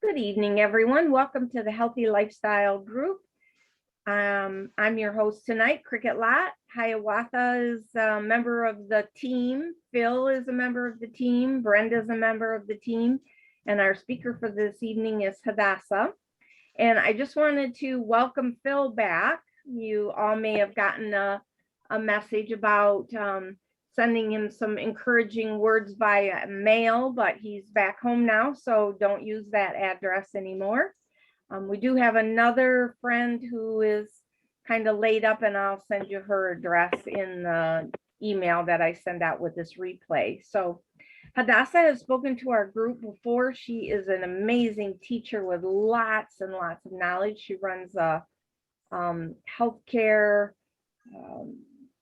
Good evening, everyone. Welcome to the Healthy Lifestyle Group. I'm your host tonight, Cricket Lot. Hiawatha is a member of the team. Phil is a member of the team. Brenda is a member of the team. And our speaker for this evening is Hadassa. And I just wanted to welcome Phil back. You all may have gotten a message about sending him some encouraging words via mail, but he's back home now, so don't use that address anymore. We do have another friend who is kind of laid up, and I'll send you her address in the email that I send out with this replay. So Hadassa has spoken to our group before. She is an amazing teacher with lots and lots of knowledge. She runs a healthcare,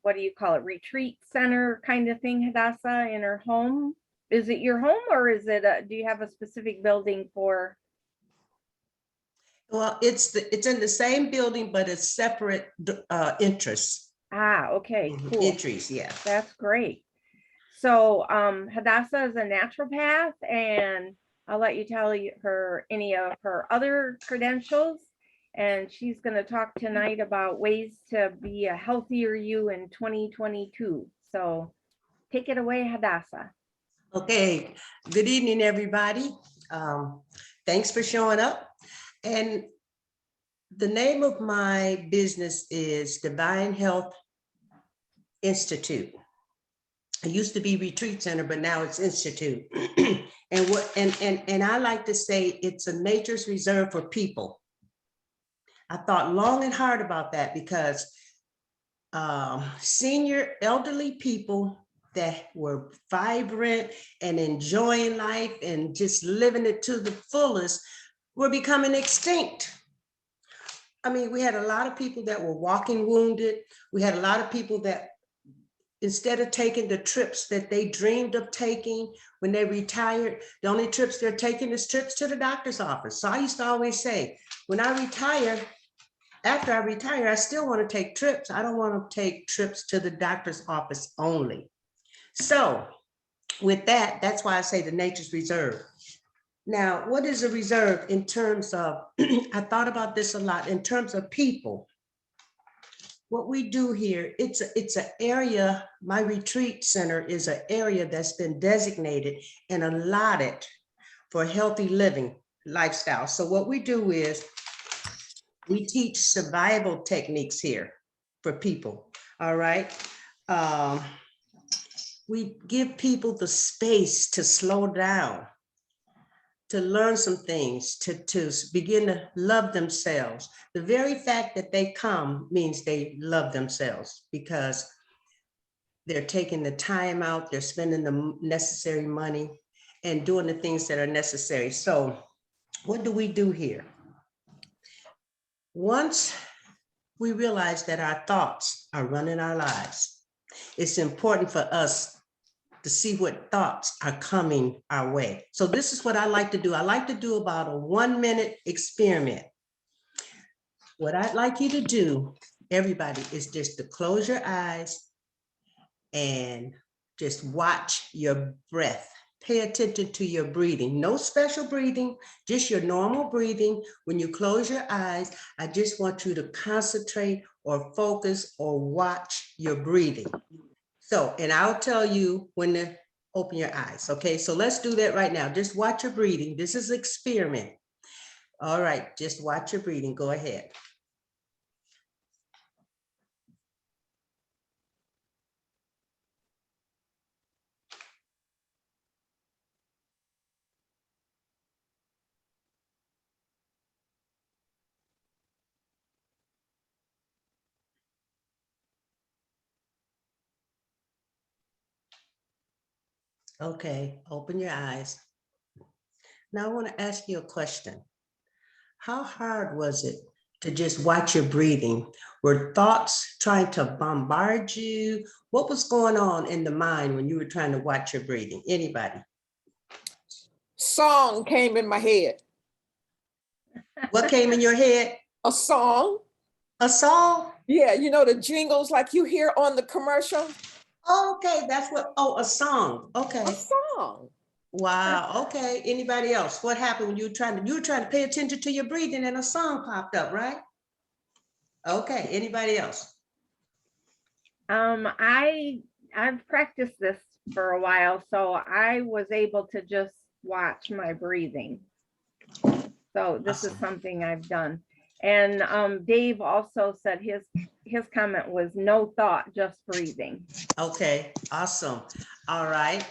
what do you call it, retreat center kind of thing, Hadassa, in her home. Is it your home, or is it do you have a specific building for? Well, it's in the same building, but it's separate interests. Ah, okay, cool. Entries, yeah. That's great. So Hadassa is a naturopath, and I'll let you tell her any of her other credentials. And she's going to talk tonight about ways to be a healthier you in 2022. So take it away, Hadassa. Okay, good evening, everybody. Thanks for showing up. And the name of my business is Divine Health Institute. It used to be Retreat Center, but now it's Institute. and I like to say it's a nature's reserve for people. I thought long and hard about that because senior elderly people that were vibrant and enjoying life and just living it to the fullest were becoming extinct. I mean, we had a lot of people that were walking wounded. We had a lot of people that, instead of taking the trips that they dreamed of taking when they retired, the only trips they're taking is trips to the doctor's office. So I used to always say, when I retire, after I retire, I still want to take trips. I don't want to take trips to the doctor's office only. So with that, that's why I say the nature's reserve. Now, what is a reserve in terms of, I thought about this a lot in terms of people. What we do here, it's an area, my retreat center is an area that's been designated and allotted for healthy living lifestyle. So what we do is we teach survival techniques here for people, all right? We give people the space to slow down, to learn some things, to begin to love themselves. The very fact that they come means they love themselves because they're taking the time out, they're spending the necessary money and doing the things that are necessary. So what do we do here? Once we realize that our thoughts are running our lives, it's important for us to see what thoughts are coming our way. So this is what I like to do. I like to do about a 1-minute experiment. What I'd like you to do, everybody, is just to close your eyes and just watch your breath. Pay attention to your breathing. No special breathing, just your normal breathing. When you close your eyes, I just want you to concentrate or focus or watch your breathing. So, and I'll tell you when to open your eyes. Okay, so let's do that right now. Just watch your breathing. This is an experiment. All right, just watch your breathing. Go ahead. Okay, open your eyes. Now I want to ask you a question. How hard was it to just watch your breathing? Were thoughts trying to bombard you? What was going on in the mind when you were trying to watch your breathing? Anybody? Song came in my head. What came in your head? A song. A song? Yeah, you know the jingles like you hear on the commercial? Okay, that's what, oh, a song. Okay. A song. Wow. Okay. Anybody else? What happened when you were trying to pay attention to your breathing and a song popped up, right? Okay. Anybody else? I've practiced this for a while, so I was able to just watch my breathing. So this is Awesome. something I've done. And Dave also said his comment was no thought, just breathing. Okay. Awesome. All right.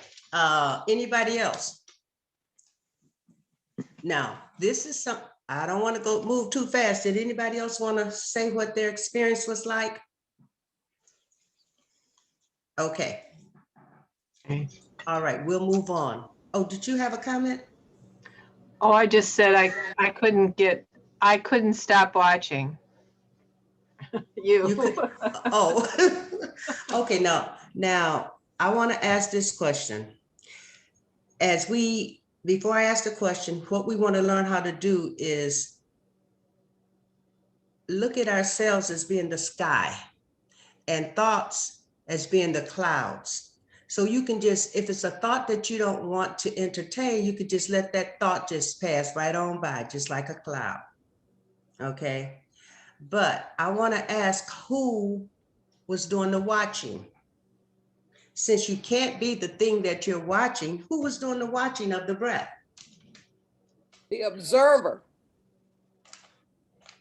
Anybody else? Now, this is some, I don't want to move too fast. Did anybody else want to say what their experience was like? Okay. Okay. All right, we'll move on. Oh, did you have a comment? Oh, I just said I couldn't stop watching. You could, You. oh, okay, now I want to ask this question. Before I ask the question, what we want to learn how to do is look at ourselves as being the sky and thoughts as being the clouds. So you can just, if it's a thought that you don't want to entertain, you could just let that thought just pass right on by, just like a cloud. Okay. But I want to ask who was doing the watching. Since you can't be the thing that you're watching, who was doing the watching of the breath? The observer.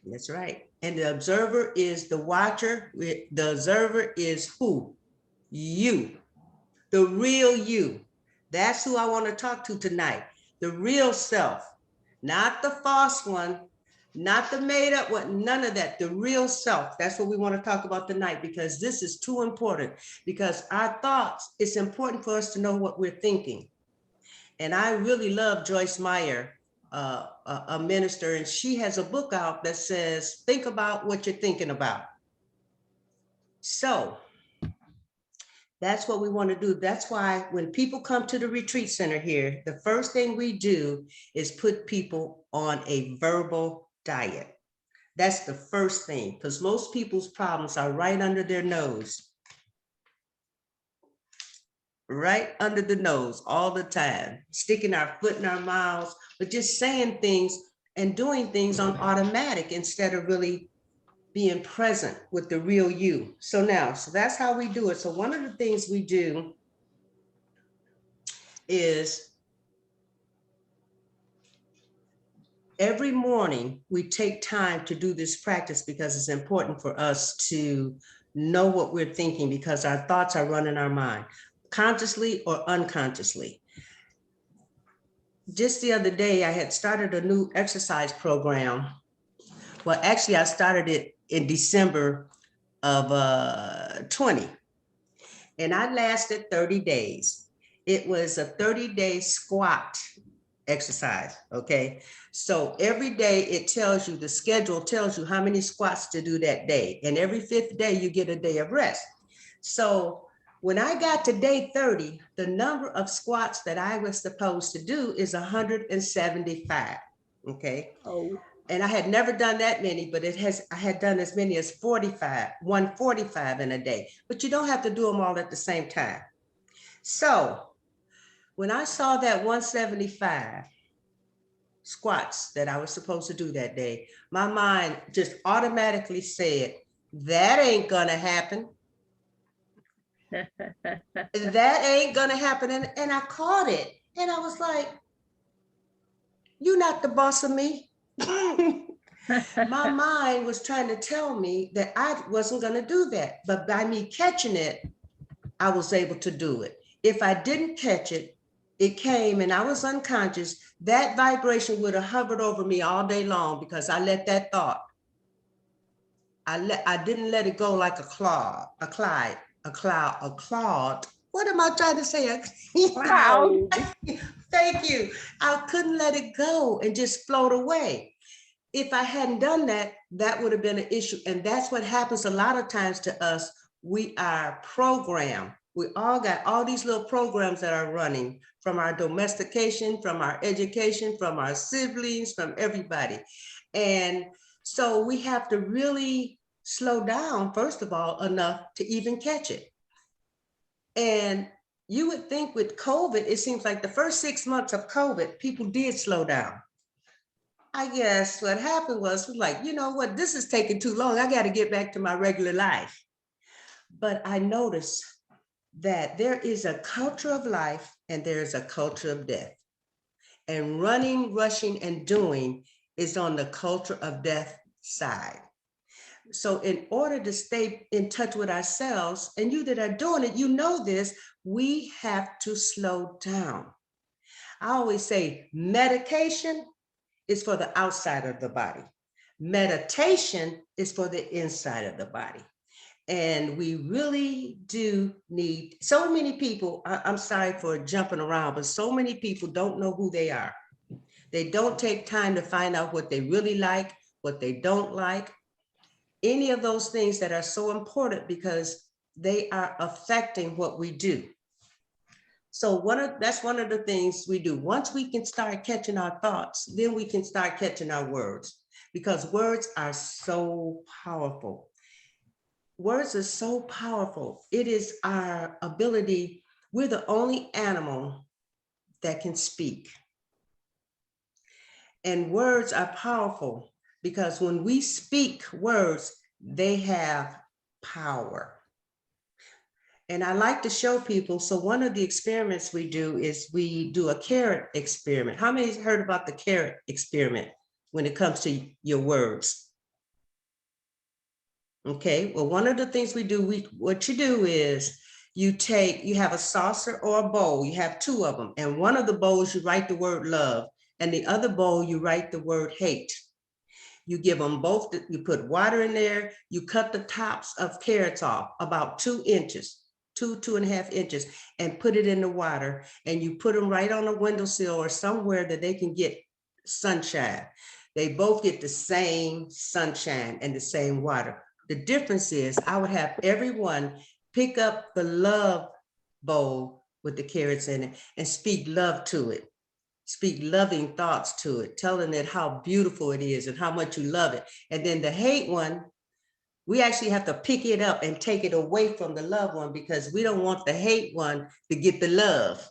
That's right. And the observer is the watcher. The observer is who? You, the real you. That's who I want to talk to tonight. The real self, not the false one, not the made up one, none of that, the real self. That's what we want to talk about tonight, because this is too important, because our thoughts, it's important for us to know what we're thinking. And I really love Joyce Meyer, a minister, and she has a book out that says, think about what you're thinking about. So that's what we want to do. That's why when people come to the retreat center here, the first thing we do is put people on a verbal diet. That's the first thing, because most people's problems are right under their nose. Right under the nose all the time, sticking our foot in our mouths, but just saying things and doing things on automatic instead of really being present with the real you. So that's how we do it. So one of the things we do is every morning we take time to do this practice, because it's important for us to know what we're thinking, because our thoughts are running our mind, consciously or unconsciously. Just the other day, I had started a new exercise program. Well, actually, I started it in December of 20, and I lasted 30 days. It was a 30-day squat exercise, okay? So every day it tells you, the schedule tells you how many squats to do that day. And every 5th day you get a day of rest. So when I got to day 30, the number of squats that I was supposed to do is 175, okay? Oh, And I had never done that many, but I had done as many as 145 in a day, but you don't have to do them all at the same time. So when I saw that 175 squats that I was supposed to do that day, my mind just automatically said, that ain't gonna happen. That ain't gonna happen. And I caught it. And I was like, you're not the boss of me. My mind was trying to tell me that I wasn't gonna do that. But by me catching it, I was able to do it. If I didn't catch it, it came and I was unconscious, that vibration would have hovered over me all day long, because I let that thought, I didn't let it go like a cloud. What am I trying to say? Cloud. Thank you. I couldn't let it go and just float away. If I hadn't done that, that would have been an issue. And that's what happens a lot of times to us. We are programmed. We all got all these little programs that are running from our domestication, from our education, from our siblings, from everybody. And so we have to really slow down, first of all, enough to even catch it. And you would think with COVID, it seems like the first 6 months of COVID, people did slow down. I guess what happened was like, you know what, this is taking too long. I got to get back to my regular life. But I noticed that there is a culture of life and there's a culture of death. And running, rushing, and doing is on the culture of death side. So in order to stay in touch with ourselves, and you that are doing it, you know this, we have to slow down. I always say medication is for the outside of the body. Meditation is for the inside of the body. And we really do need, so many people, I'm sorry for jumping around, but so many people don't know who they are. They don't take time to find out what they really like, what they don't like, any of those things that are so important because they are affecting what we do. So that's one of the things we do. Once we can start catching our thoughts, then we can start catching our words, because words are so powerful. Words are so powerful. It is our ability. We're the only animal that can speak. And words are powerful because when we speak words, they have power. And I like to show people, so one of the experiments we do is we do a carrot experiment. How many have heard about the carrot experiment when it comes to your words? Okay, well, one of the things we do, what you do is you have a saucer or a bowl, you have two of them, and one of the bowls you write the word love, and the other bowl you write the word hate. You give them both, you put water in there, you cut the tops of carrots off about 2 inches, 2.5 inches, and put it in the water, and you put them right on a windowsill or somewhere that they can get sunshine. They both get the same sunshine and the same water. The difference is I would have everyone pick up the love bowl with the carrots in it and speak love to it. Speak loving thoughts to it, telling it how beautiful it is and how much you love it. And then the hate one, we actually have to pick it up and take it away from the love one because we don't want the hate one to get the love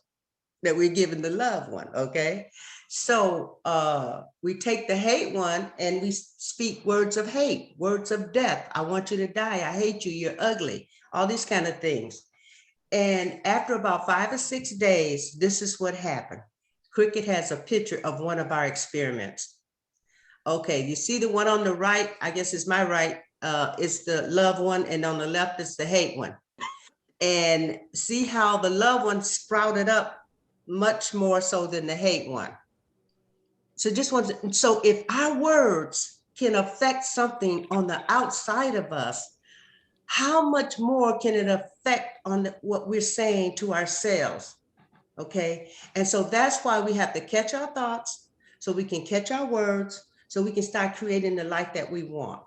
that we're giving the loved one, okay? So we take the hate one and we speak words of hate, words of death. I want you to die. I hate you. You're ugly. All these kind of things. And after about 5 or 6 days, this is what happened. Cricket has a picture of one of our experiments. Okay, you see the one on the right, I guess it's my right, it's the love one, and on the left is the hate one. And see how the love one sprouted up much more so than the hate one. So so if our words can affect something on the outside of us, how much more can it affect on what we're saying to ourselves? Okay, and so that's why we have to catch our thoughts, so we can catch our words, so we can start creating the life that we want.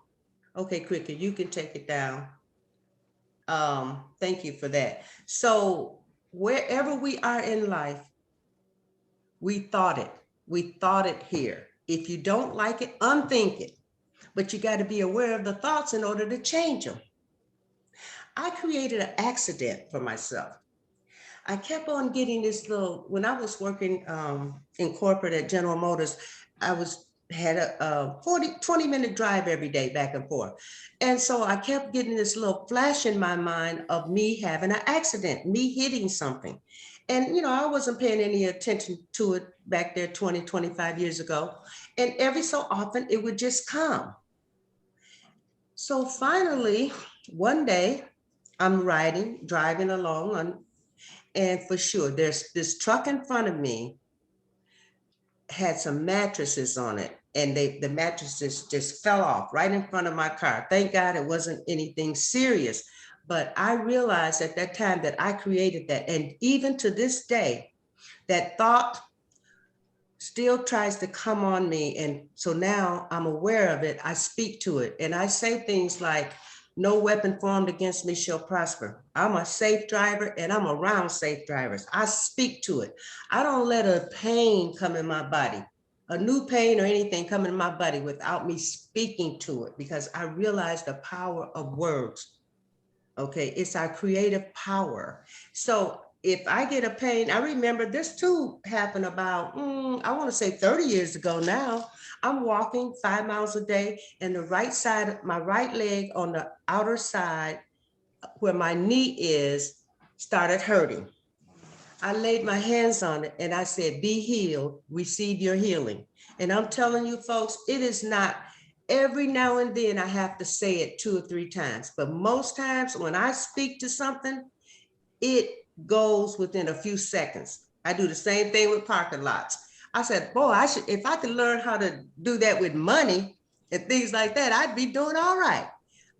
Okay, Cricket, you can take it down. Thank you for that. So wherever we are in life, we thought it here. If you don't like it, unthink it, but you got to be aware of the thoughts in order to change them. I created an accident for myself. I kept on getting this when I was working in corporate at General Motors, had a 20-minute drive every day back and forth. And so I kept getting this little flash in my mind of me having an accident, me hitting something. And, I wasn't paying any attention to it back there 20, 25 years ago. And every so often it would just come. So finally, one day I'm driving along and for sure, there's this truck in front of me had some mattresses on it, and the mattresses just fell off right in front of my car. Thank God it wasn't anything serious, but I realized at that time that I created that. And even to this day, that thought still tries to come on me. And so now I'm aware of it. I speak to it and I say things like, no weapon formed against me shall prosper. I'm a safe driver and I'm around safe drivers. I speak to it. I don't let a pain come in my body, a new pain or anything come in my body without me speaking to it, because I realize the power of words. Okay, it's our creative power. So if I get a pain, I remember this too happened about, I want to say 30 years ago now. I'm walking 5 miles a day, and the right side, my right leg on the outer side where my knee is started hurting. I laid my hands on it and I said, be healed, receive your healing. And I'm telling you folks, it is not every now and then I have to say it 2 or 3 times, but most times when I speak to something, it goes within a few seconds. I do the same thing with parking lots. I said, boy, if I could learn how to do that with money and things like that, I'd be doing all right.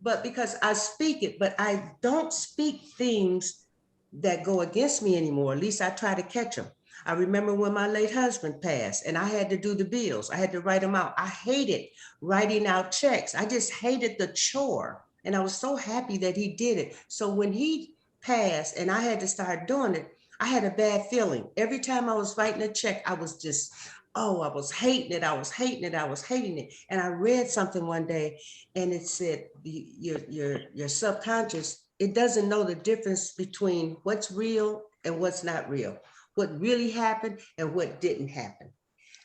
But because I speak it, but I don't speak things that go against me anymore. At least I try to catch them. I remember when my late husband passed and I had to do the bills. I had to write them out. I hated writing out checks. I just hated the chore. And I was so happy that he did it. So when he passed and I had to start doing it, I had a bad feeling. Every time I was writing a check, I was just, oh, I was hating it. I was hating it. I was hating it. And I read something one day and it said, your subconscious, it doesn't know the difference between what's real and what's not real, what really happened and what didn't happen.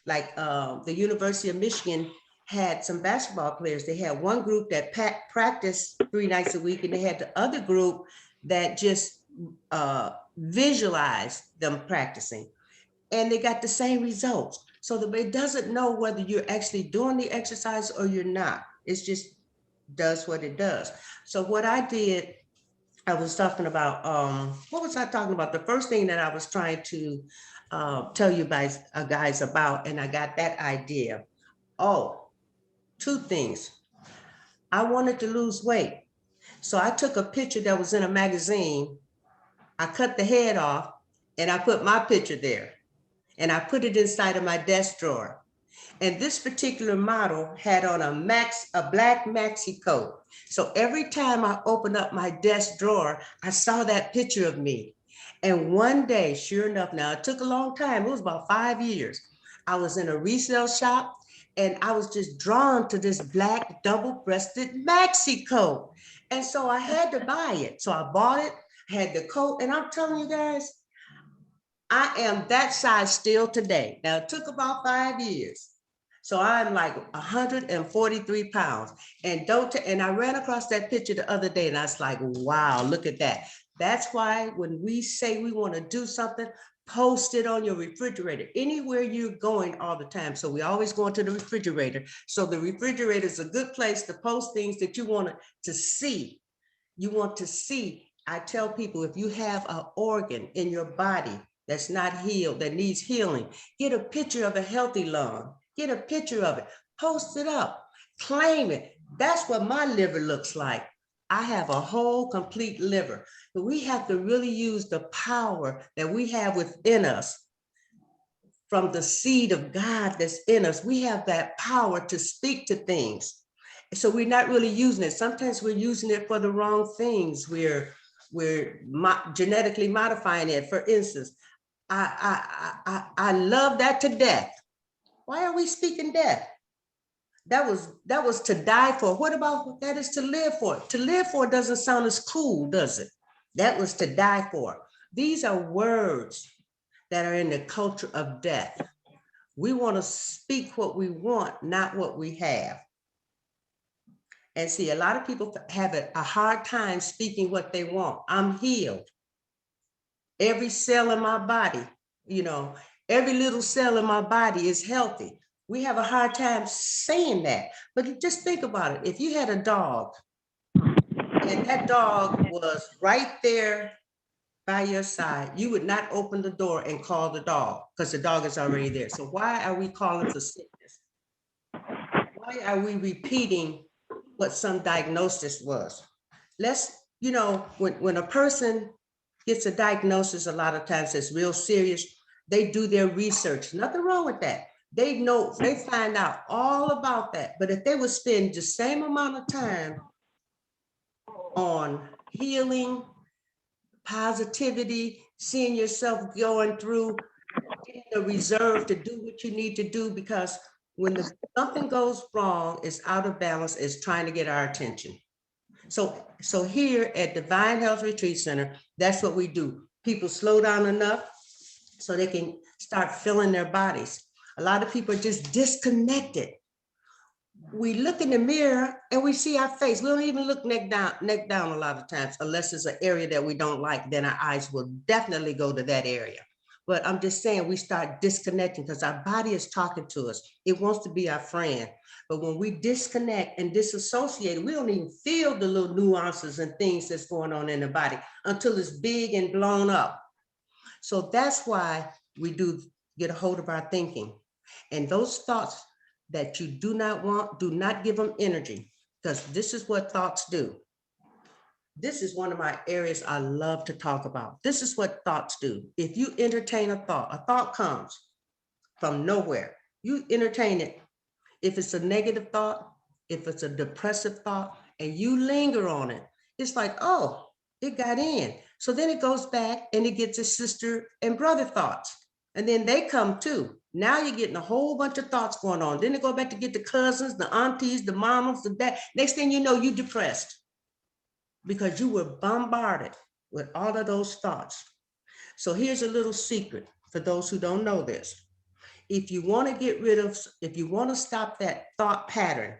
Like the University of Michigan had some basketball players. They had one group that practiced 3 nights a week, and they had the other group that just visualized them practicing. And they got the same results. So it doesn't know whether you're actually doing the exercise or you're not. It's just does what it does. So what I did, I was talking about, what was I talking about? The first thing that I was trying to tell you guys about, and I got that idea. Oh, 2 things. I wanted to lose weight. So I took a picture that was in a magazine. I cut the head off and I put my picture there. And I put it inside of my desk drawer. And this particular model had on a black maxi coat. So every time I opened up my desk drawer, I saw that picture of me. And one day, sure enough, now it took a long time, it was about 5 years. I was in a resale shop and I was just drawn to this black double-breasted maxi coat. And so I had to buy it. So I bought it, had the coat, and I'm telling you guys, I am that size still today. Now it took about 5 years. So I'm like 143 pounds. And I ran across that picture the other day and I was like, wow, look at that. That's why when we say we want to do something, post it on your refrigerator, anywhere you're going all the time. So we always go into the refrigerator. So the refrigerator is a good place to post things that you want to see. You want to see. I tell people, if you have an organ in your body that's not healed, that needs healing, get a picture of a healthy lung, get a picture of it, post it up, claim it. That's what my liver looks like. I have a whole complete liver, but we have to really use the power that we have within us from the seed of God that's in us. We have that power to speak to things. So we're not really using it. Sometimes we're using it for the wrong things. We're genetically modifying it. For instance, I love that to death. Why are we speaking death? That was to die for. What about that is to live for? To live for doesn't sound as cool, does it? That was to die for. These are words that are in the culture of death. We want to speak what we want, not what we have. And see, a lot of people have a hard time speaking what they want. I'm healed. Every cell in my body, every little cell in my body is healthy. We have a hard time saying that. But just think about it. If you had a dog and that dog was right there by your side, you would not open the door and call the dog because the dog is already there. So why are we calling for sickness? Why are we repeating what some diagnosis was? When a person gets a diagnosis, a lot of times it's real serious, they do their research. Nothing wrong with that. They find out all about that. But if they would spend the same amount of time on healing, positivity, seeing yourself going through, getting the reserve to do what you need to do, because when something goes wrong, it's out of balance, it's trying to get our attention. So here at Divine Health Retreat Center, that's what we do. people slow down enough so they can start feeling their bodies. A lot of people are just disconnected. We look in the mirror and we see our face. We don't even look neck down a lot of times, unless it's an area that we don't like, then our eyes will definitely go to that area. But I'm just saying, we start disconnecting because our body is talking to us. It wants to be our friend. But when we disconnect and disassociate, we don't even feel the little nuances and things that's going on in the body until it's big and blown up. So that's why we do get a hold of our thinking. And those thoughts that you do not want, do not give them energy, because this is what thoughts do. This is one of my areas I love to talk about. This is what thoughts do. If you entertain a thought comes from nowhere. You entertain it. If it's a negative thought, if it's a depressive thought, and you linger on it, it's like, oh, it got in. So then it goes back and it gets its sister and brother thoughts. And then they come too. Now you're getting a whole bunch of thoughts going on. Then they go back to get the cousins, the aunties, the mamas, the dad. Next thing you know, you're depressed because you were bombarded with all of those thoughts. So here's a little secret for those who don't know this. If you want to stop that thought pattern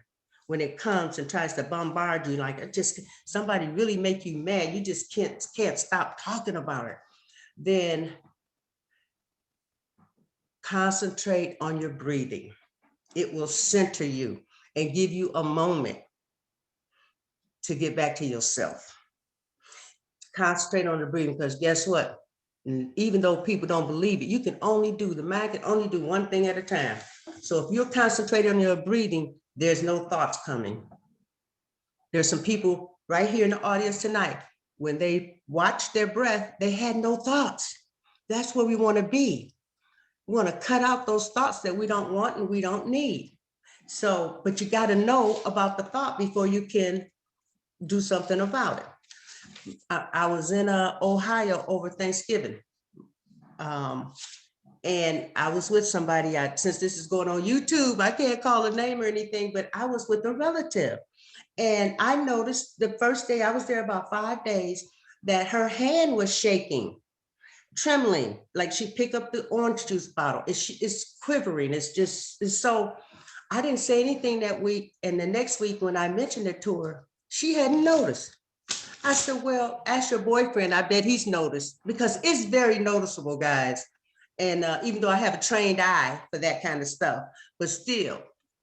when it comes and tries to bombard you, like just somebody really make you mad, you just can't stop talking about it, then concentrate on your breathing. It will center you and give you a moment to get back to yourself. Concentrate on the breathing, because guess what? Even though people don't believe it, you can only do, the mind can only do one thing at a time. So if you're concentrating on your breathing, there's no thoughts coming. There's some people right here in the audience tonight, when they watched their breath, they had no thoughts. That's where we want to be. We want to cut out those thoughts that we don't want and we don't need. So, but you got to know about the thought before you can do something about it. I was in Ohio over Thanksgiving. And I was with somebody, since this is going on YouTube, I can't call a name or anything, but I was with a relative. And I noticed the first day, I was there about 5 days, that her hand was shaking, trembling, like she picked up the orange juice bottle. It's quivering. It's so, I didn't say anything that week. And the next week when I mentioned it to her, she hadn't noticed. I said, well, ask your boyfriend. I bet he's noticed, because it's very noticeable, guys. And even though I have a trained eye for that kind of stuff, but still,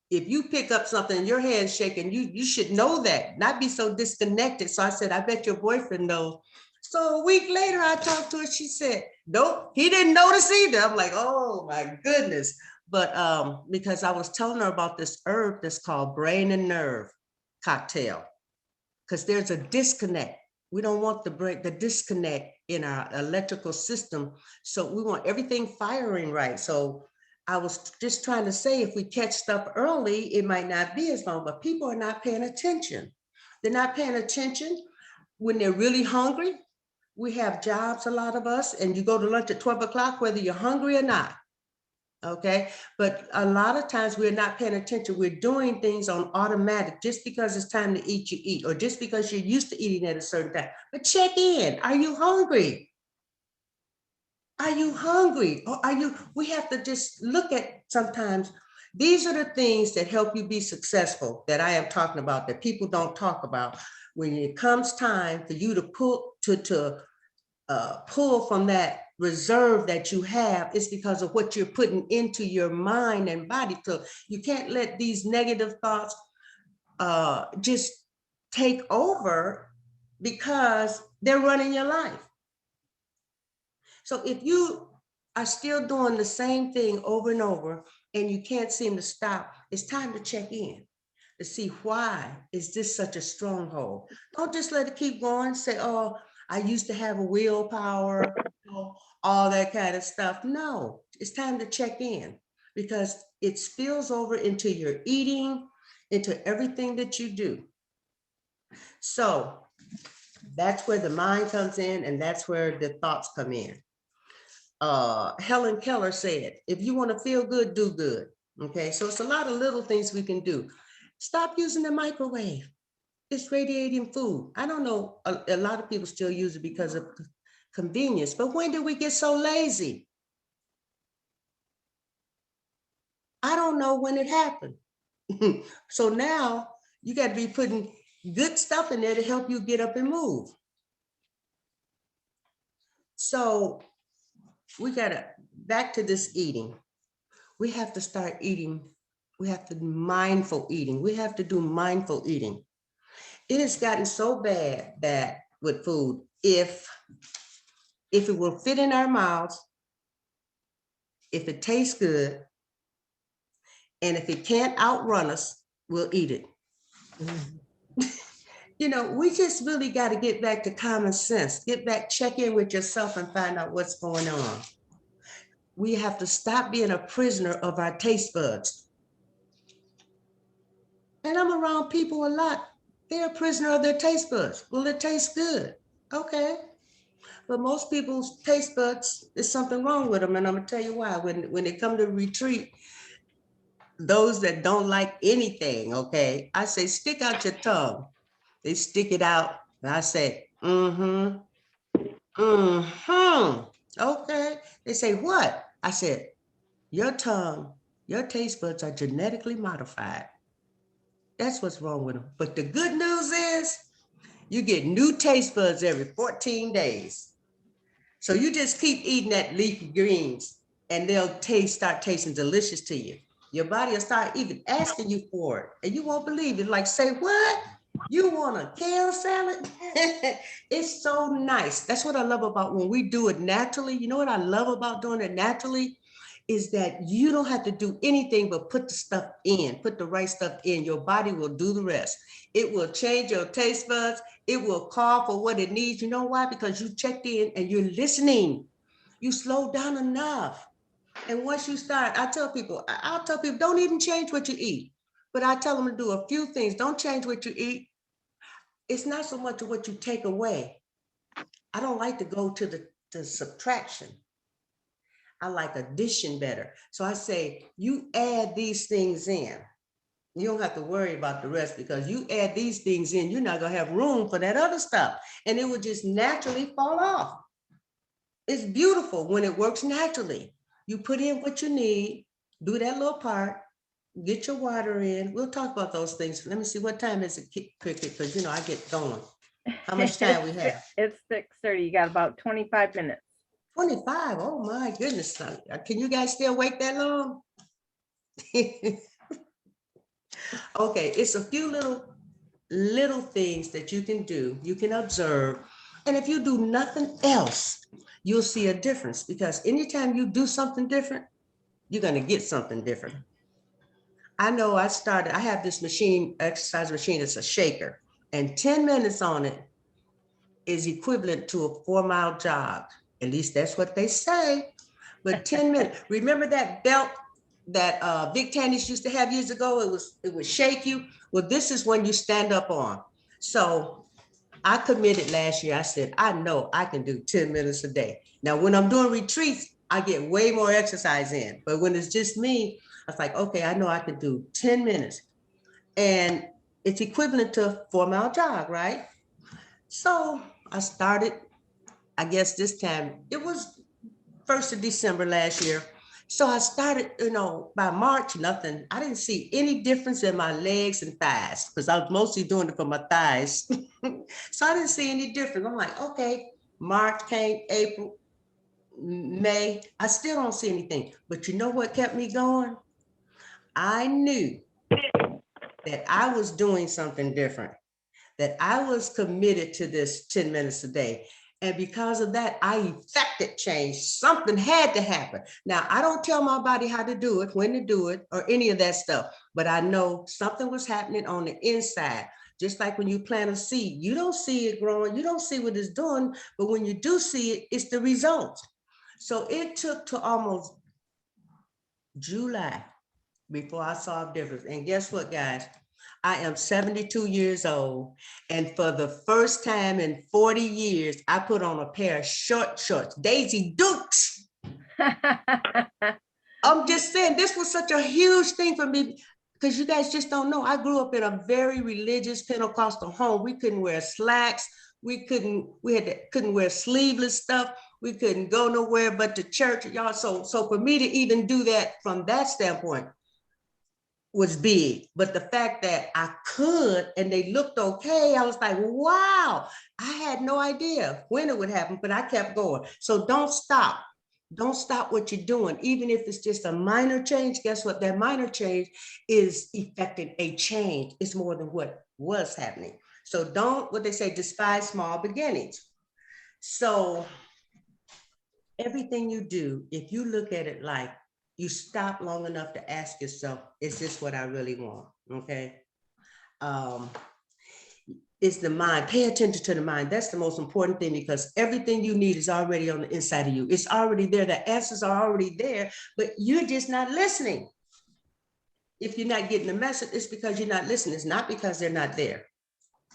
if you pick up something, your hand's shaking, you should know that, not be so disconnected. So I said, I bet your boyfriend knows. So a week later, I talked to her. She said, nope, he didn't notice either. I'm like, oh my goodness. But because I was telling her about this herb that's called brain and nerve cocktail, because there's a disconnect. We don't want the disconnect in our electrical system. So we want everything firing right. So I was just trying to say, if we catch stuff early, it might not be as long, but people are not paying attention. They're not paying attention when they're really hungry. We have jobs, a lot of us, and you go to lunch at 12 o'clock, whether you're hungry or not. Okay, but a lot of times we're not paying attention. We're doing things on automatic. Just because it's time to eat, you eat, or just because you're used to eating at a certain time. But check in. Are you hungry? Are you hungry? Or we have to just look at sometimes. These are the things that help you be successful that I am talking about, that people don't talk about. When it comes time for you to pull from that reserve that you have, is because of what you're putting into your mind and body. So you can't let these negative thoughts just take over, because they're running your life. So if you are still doing the same thing over and over and you can't seem to stop, it's time to check in to see, why is this such a stronghold? Don't just let it keep going. Say, oh, I used to have a willpower, all that kind of stuff. No, it's time to check in, because it spills over into your eating, into everything that you do. So that's where the mind comes in, and that's where the thoughts come in. Helen Keller said, if you want to feel good, do good. Okay, so it's a lot of little things we can do. Stop using the microwave. It's radiating food. I don't know, a lot of people still use it because convenience. But when did we get so lazy? I don't know when it happened. So now you got to be putting good stuff in there to help you get up and move. So we got to, back to this eating. We have to start eating. We have to do mindful eating. We have to do mindful eating. It has gotten so bad that with food, if it will fit in our mouths, if it tastes good, and if it can't outrun us, we'll eat it. You know, we just really got to get back to common sense. Get back, check in with yourself and find out what's going on. We have to stop being a prisoner of our taste buds. And I'm around people a lot. They're a prisoner of their taste buds. Well, it tastes good. Okay. But most people's taste buds, there's something wrong with them. And I'm going to tell you why. When they come to retreat, those that don't like anything, okay, I say, stick out your tongue. They stick it out. And I say, okay. They say, what? I said, your tongue, your taste buds are genetically modified. That's what's wrong with them. But the good news is you get new taste buds every 14 days. So you just keep eating that leafy greens and they'll start tasting delicious to you. Your body will start even asking you for it. And you won't believe it. Like, say, what? You want a kale salad? It's so nice. That's what I love about when we do it naturally. You know what I love about doing it naturally? Is that you don't have to do anything but put the stuff in, put the right stuff in. Your body will do the rest. It will change your taste buds. It will call for what it needs. You know why? Because you checked in and you're listening. You slow down enough. And once you start, I'll tell people, don't even change what you eat. But I tell them to do a few things. Don't change what you eat. It's not so much of what you take away. I don't like to go to the subtraction. I like addition better. So I say, you add these things in. You don't have to worry about the rest because you add these things in, you're not going to have room for that other stuff. And it will just naturally fall off. It's beautiful when it works naturally. You put in what you need, do that little part, get your water in. We'll talk about those things. Let me see, what time is it, Cricket? Because, you know, I get going. How much time we have? It's 6:30. You got about 25 minutes. 25. Oh my goodness. Can you guys stay awake that long? Okay, it's a few little things that you can do, you can observe. And if you do nothing else, you'll see a difference, because anytime you do something different, you're going to get something different. I know I have this machine, exercise machine, it's a shaker, and 10 minutes on it is equivalent to a 4-mile jog. At least that's what they say. But 10 minutes. Remember that belt that Vic Tannis used to have years ago? It would shake you. Well, this is when you stand up on. So I committed last year. I said, I know I can do 10 minutes a day. Now, when I'm doing retreats, I get way more exercise in. But when it's just me, I was like, okay, I know I can do 10 minutes. And it's equivalent to a 4-mile jog, right? So I started, I guess this time, it was 1st of December last year. So I started, by March, nothing. I didn't see any difference in my legs and thighs because I was mostly doing it for my thighs. So I didn't see any difference. I'm like, okay, March came, April, May, I still don't see anything. But you know what kept me going? I knew that I was doing something different, that I was committed to this 10 minutes a day. And because of that, I effected change. Something had to happen. Now, I don't tell my body how to do it, when to do it, or any of that stuff, but I know something was happening on the inside. Just like when you plant a seed, you don't see it growing, you don't see what it's doing, but when you do see it, it's the result. So it took to almost July before I saw a difference. And guess what, guys? I am 72 years old. And for the first time in 40 years, I put on a pair of short shorts, Daisy Dukes. I'm just saying, this was such a huge thing for me because you guys just don't know. I grew up in a very religious Pentecostal home. We couldn't wear slacks. We couldn't wear sleeveless stuff. We couldn't go nowhere but to church, y'all. So for me to even do that from that standpoint was big. But the fact that I could and they looked okay, I was like, wow, I had no idea when it would happen, but I kept going. So don't stop. Don't stop what you're doing. Even if it's just a minor change, guess what? That minor change is effecting a change. It's more than what was happening. So don't, what they say, despise small beginnings. So everything you do, if you look at it like you stop long enough to ask yourself, is this what I really want? Okay. It's the mind. Pay attention to the mind. That's the most important thing, because everything you need is already on the inside of you. It's already there. The answers are already there, but you're just not listening. If you're not getting the message, it's because you're not listening. It's not because they're not there.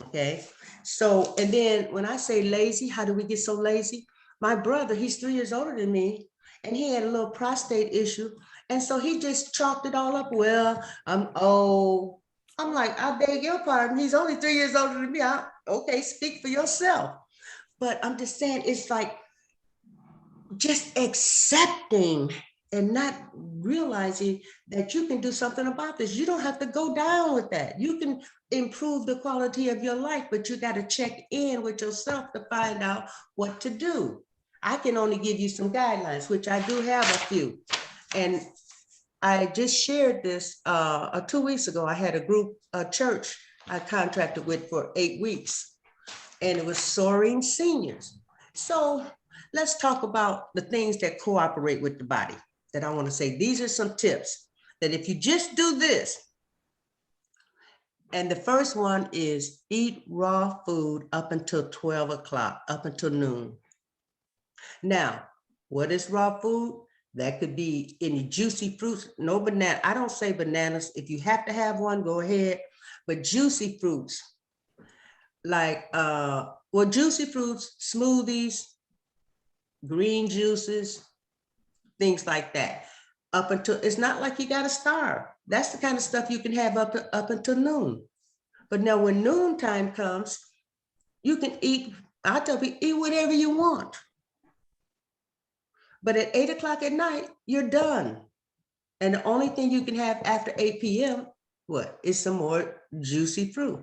Okay. So, and then when I say lazy, how do we get so lazy? My brother, he's 3 years older than me, and he had a little prostate issue. And so he just chalked it all up. Well, I'm old. I'm like, I beg your pardon. He's only 3 years older than me. Okay, speak for yourself. But I'm just saying, it's like just accepting and not realizing that you can do something about this. You don't have to go down with that. You can improve the quality of your life, but you got to check in with yourself to find out what to do. I can only give you some guidelines, which I do have a few. And I just shared this 2 weeks ago. I had a church I contracted with for 8 weeks, and it was soaring seniors. So let's talk about the things that cooperate with the body that I want to say. These are some tips that if you just do this, and the first one is eat raw food up until 12 o'clock, up until noon. Now, what is raw food? That could be any juicy fruits, no banana. I don't say bananas. If you have to have one, go ahead. But juicy fruits, like, juicy fruits, smoothies, green juices, things like that. Up until, it's not like you got to starve. That's the kind of stuff you can have up until noon. But now when noon time comes, you can eat, I tell people, eat whatever you want. But at 8 o'clock at night, you're done. And the only thing you can have after 8 p.m., what, is some more juicy fruit.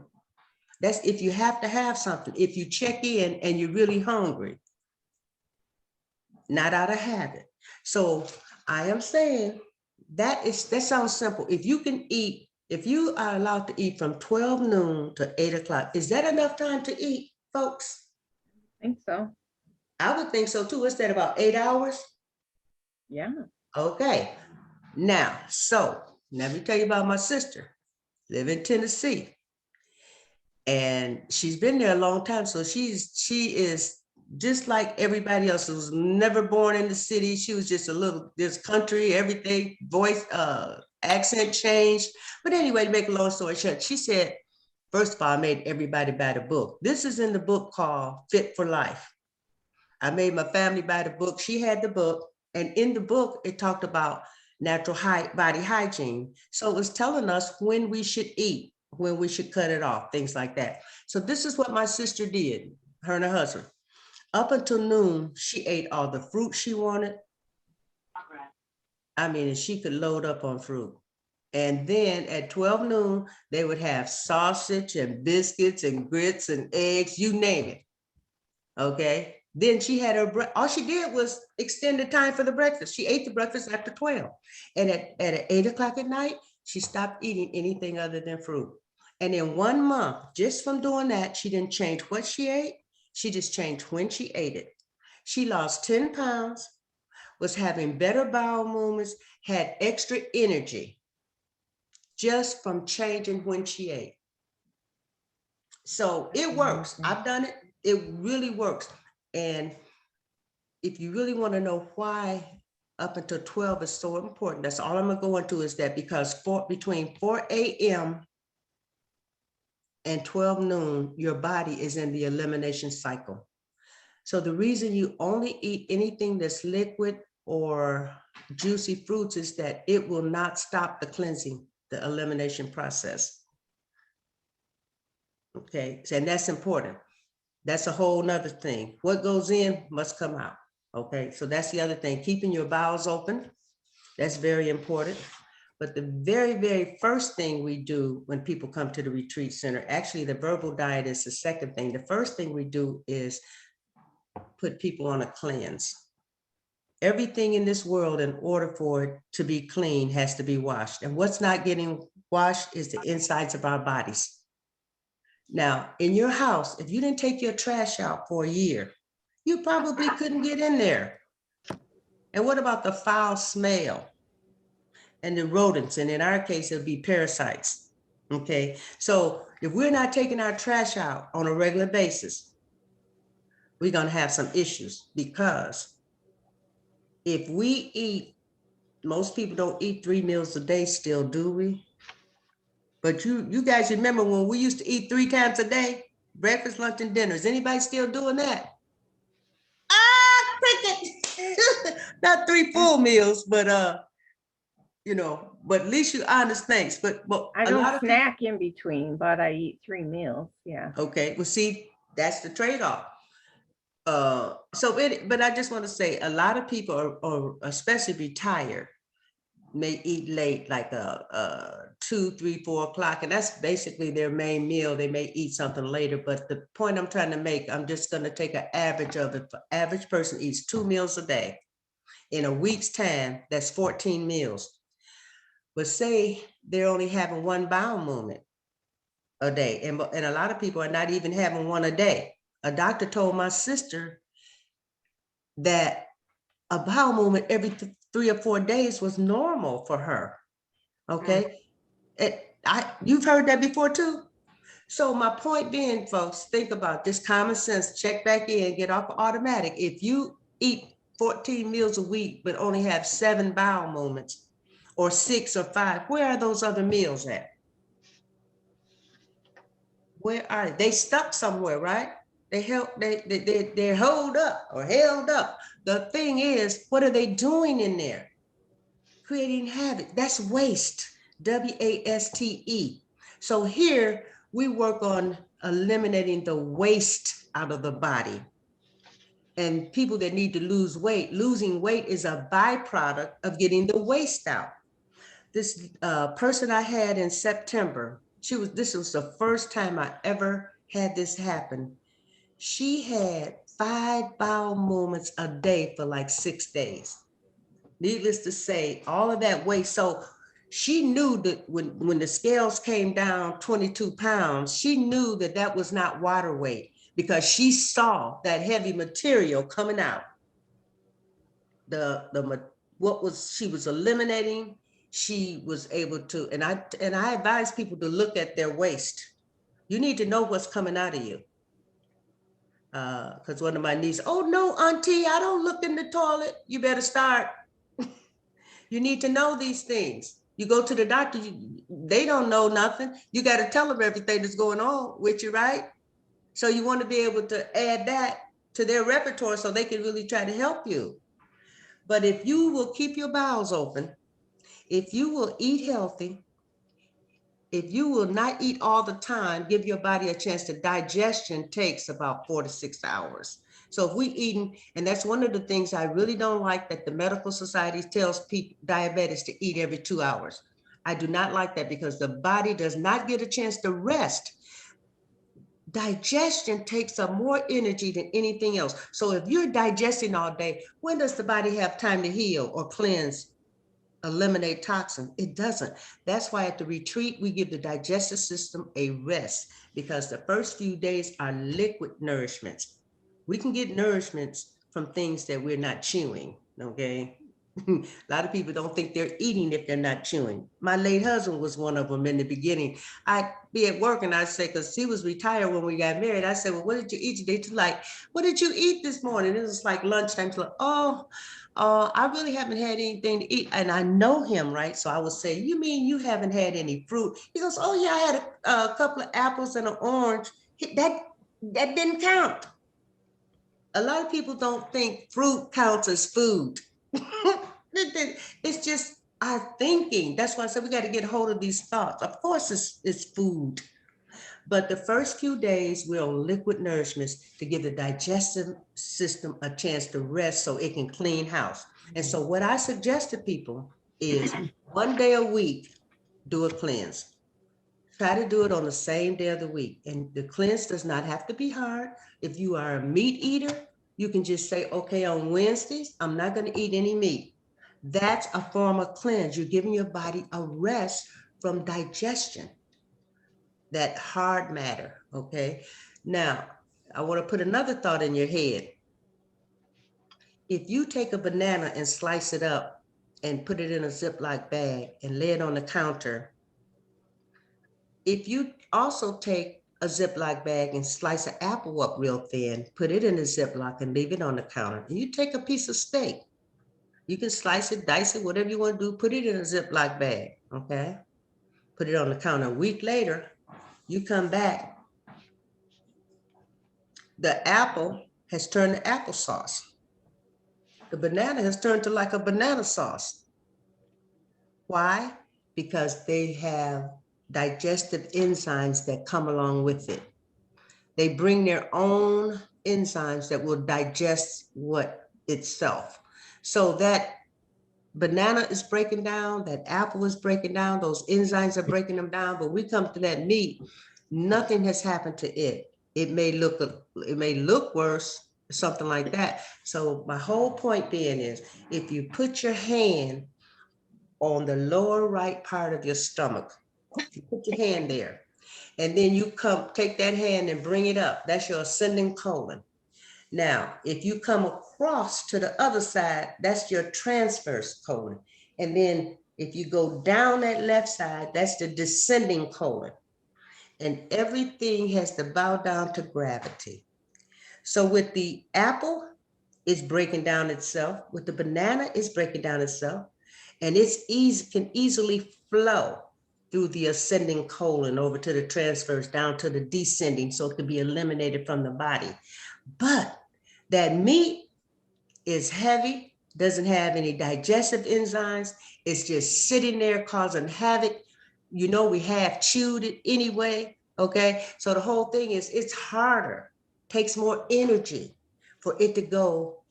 That's if you have to have something, if you check in and you're really hungry, not out of habit. So I am saying that sounds simple. If you can eat, if you are allowed to eat from 12 noon to 8 o'clock, is that enough time to eat, folks? I think so. I would think so too. Is that about 8 hours? Yeah. Okay. Now, so let me tell you about my sister. Live in Tennessee. And she's been there a long time. So she is just like everybody else who was never born in the city. She was just this country, everything, voice, accent changed. But anyway, to make a long story short, she said, first of all, I made everybody buy the book. This is in the book called Fit for Life. I made my family buy the book. She had the book. And in the book, it talked about natural body hygiene. So it was telling us when we should eat, when we should cut it off, things like that. So this is what my sister did, her and her husband. Up until noon, she ate all the fruit she wanted. I mean, she could load up on fruit. And then at 12 noon, they would have sausage and biscuits and grits and eggs, you name it. Okay. Then she had all she did was extend the time for the breakfast. She ate the breakfast after 12. And at 8 o'clock at night, she stopped eating anything other than fruit. And in 1 month, just from doing that, she didn't change what she ate. She just changed when she ate it. She lost 10 pounds, was having better bowel movements, had extra energy just from changing when she ate. So it works. I've done it. It really works. And if you really want to know why up until 12 is so important, that's all I'm going to go into, is that because between 4 a.m. and 12 noon, your body is in the elimination cycle. So the reason you only eat anything that's liquid or juicy fruits is that it will not stop the cleansing, the elimination process. Okay, and that's important. That's a whole nother thing. What goes in must come out. Okay, so that's the other thing, keeping your bowels open. That's very important. But the very, very first thing we do when people come to the retreat center, actually the verbal diet is the second thing. The first thing we do is put people on a cleanse. Everything in this world, in order for it to be clean, has to be washed. And what's not getting washed is the insides of our bodies. Now, in your house, if you didn't take your trash out for a year, you probably couldn't get in there. And what about the foul smell and the rodents? And in our case, it'll be parasites. Okay, so if we're not taking our trash out on a regular basis, we're going to have some issues, because if we eat, most people don't eat 3 meals a day still, do we? But you guys remember when we used to eat 3 times a day, breakfast, lunch, and dinner. Is anybody still doing that? Cricket. Not 3 full meals, but but at least you honest things. But I a lot don't of snack in between, but I eat 3 meals. Yeah. okay, well, see, that's the trade-off. But I just want to say, a lot of people are especially retired, may eat late, like 2, 3, 4 o'clock, and that's basically their main meal. They may eat something later, but the point I'm trying to make, I'm just going to take an average of it. The average person eats 2 meals a day. In a week's time, that's 14 meals. But say they're only having 1 bowel movement a day, and a lot of people are not even having 1 a day. A doctor told my sister that a bowel movement every 3 or 4 days was normal for her. Okay. You've heard that before too. So my point being, folks, think about this common sense, check back in, get off automatic. If you eat 14 meals a week, but only have 7 bowel movements, or 6 or 5, where are those other meals at? Where are they? Stuck somewhere, right? They're held up or held up. The thing is, what are they doing in there? Creating havoc. That's waste. WASTE. So here we work on eliminating the waste out of the body. And people that need to lose weight, losing weight is a byproduct of getting the waste out. This person I had in September, this was the first time I ever had this happen. She had 5 bowel movements a day for like 6 days. Needless to say, all of that weight. So she knew that when the scales came down 22 pounds, she knew that that was not water weight, because she saw that heavy material coming out. She was eliminating, she was able to, and I advise people to look at their waist. You need to know what's coming out of you. Because one of my nieces, oh no, auntie, I don't look in the toilet. You better start. You need to know these things. You go to the doctor, they don't know nothing. You got to tell them everything that's going on with you, right? So you want to be able to add that to their repertoire so they can really try to help you. But if you will keep your bowels open, if you will eat healthy, if you will not eat all the time, give your body a chance to digestion takes about 4 to 6 hours. So if we eating, and that's one of the things I really don't like, that the medical society tells people, diabetics, to eat every 2 hours. I do not like that, because the body does not get a chance to rest. Digestion takes up more energy than anything else. So if you're digesting all day, when does the body have time to heal or cleanse, eliminate toxin? It doesn't. That's why at the retreat, we give the digestive system a rest, because the first few days are liquid nourishments. We can get nourishments from things that we're not chewing, okay? A lot of people don't think they're eating if they're not chewing. My late husband was one of them in the beginning. I'd be at work and I'd say, because he was retired when we got married, I said, well, what did you eat today? He's like, what did you eat this morning? It was like lunchtime. Like, I really haven't had anything to eat. And I know him, right? So I would say, you mean you haven't had any fruit? He goes, oh yeah, I had a couple of apples and an orange. That didn't count. A lot of people don't think fruit counts as food. It's just our thinking. That's why I said we got to get a hold of these thoughts. Of course, it's food, But the first few days, we're on liquid nourishments to give the digestive system a chance to rest so it can clean house. And so what I suggest to people is 1 day a week, do a cleanse. Try to do it on the same day of the week. And the cleanse does not have to be hard. If you are a meat eater, you can just say, okay, on Wednesdays, I'm not going to eat any meat. That's a form of cleanse. You're giving your body a rest from digestion, that hard matter, okay? Now, I want to put another thought in your head. If you take a banana and slice it up and put it in a Ziploc bag and lay it on the counter, if you also take a Ziploc bag and slice an apple up real thin, put it in a Ziploc and leave it on the counter, and you take a piece of steak, you can slice it, dice it, whatever you want to do, put it in a Ziploc bag, okay? Put it on the counter. A week later, you come back, the apple has turned to applesauce. The banana has turned to like a banana sauce. Why? Because they have digestive enzymes that come along with it. They bring their own enzymes that will digest what itself. So that banana is breaking down, that apple is breaking down, those enzymes are breaking them down, but we come to that meat, nothing has happened to it. It may look worse, something like that. So my whole point being is, if you put your hand on the lower right part of your stomach, you put your hand there, and then you take that hand and bring it up, that's your ascending colon. Now, if you come across to the other side, that's your transverse colon. And then if you go down that left side, that's the descending colon. And everything has to bow down to gravity. So with the apple, it's breaking down itself. With the banana, it's breaking down itself. And can easily flow through the ascending colon over to the transverse, down to the descending, so it can be eliminated from the body. But that meat is heavy, doesn't have any digestive enzymes. It's just sitting there causing havoc. You know, we have chewed it anyway, okay? So the whole thing is, it's harder, takes more energy for it to go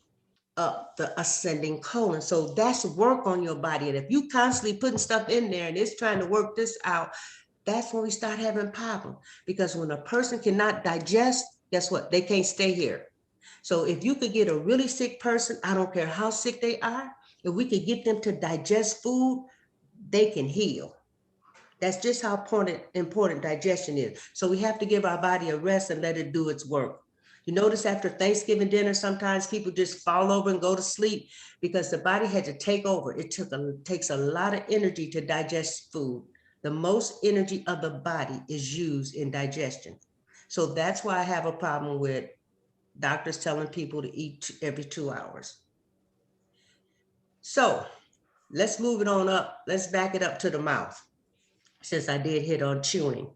up the ascending colon. So that's work on your body. And if you constantly putting stuff in there and it's trying to work this out, that's when we start having problems. Because when a person cannot digest, guess what? They can't stay here. So if you could get a really sick person, I don't care how sick they are, if we could get them to digest food, they can heal. That's just how important digestion is. So we have to give our body a rest and let it do its work. You notice after Thanksgiving dinner, sometimes people just fall over and go to sleep because the body had to take over. It takes a lot of energy to digest food. The most energy of the body is used in digestion. So that's why I have a problem with doctors telling people to eat every 2 hours. So let's move it on up. Let's back it up to the mouth, since I did hit on chewing.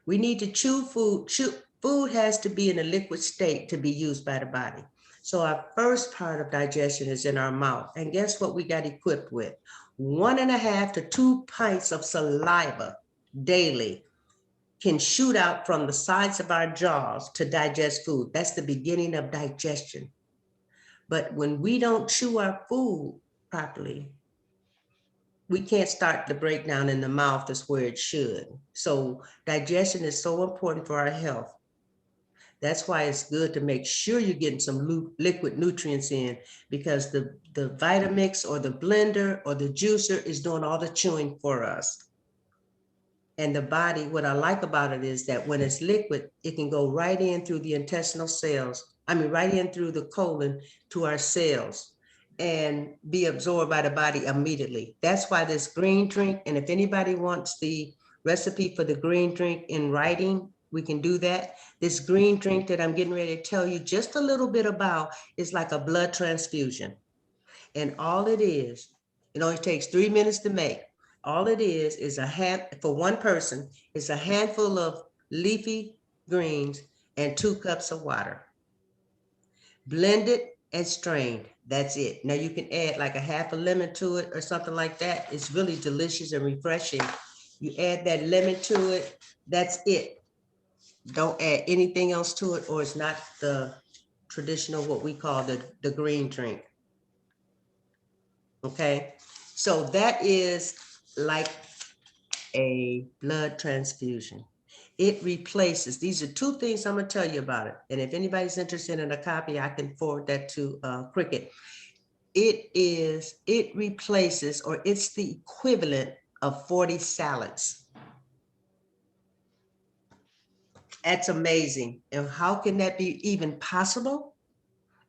We need to chew food. Food has to be in a liquid state to be used by the body. So our first part of digestion is in our mouth. And guess what we got equipped with? 1.5 to 2 pints of saliva daily can shoot out from the sides of our jaws to digest food. That's the beginning of digestion. But when we don't chew our food properly, we can't start the breakdown in the mouth as where it should. So digestion is so important for our health. That's why it's good to make sure you're getting some liquid nutrients in, because the Vitamix or the blender or the juicer is doing all the chewing for us. And the body, what I like about it is that when it's liquid, it can go right in through the intestinal cells. Right in through the colon to our cells and be absorbed by the body immediately. That's why this green drink, and if anybody wants the recipe for the green drink in writing, we can do that. This green drink that I'm getting ready to tell you just a little bit about is like a blood transfusion. And all it is, it only takes 3 minutes to make. All it is for one person, is a handful of leafy greens and 2 cups of water. Blended and strained. That's it. Now you can add like a half a lemon to it or something like that. It's really delicious and refreshing. You add that lemon to it. That's it. Don't add anything else to it, or it's not the traditional, what we call the green drink. Okay, so that is like a blood transfusion. It replaces, these are two things I'm gonna tell you about it. And if anybody's interested in a copy, I can forward that to Cricket. It replaces, or it's the equivalent of 40 salads. That's amazing. And how can that be even possible?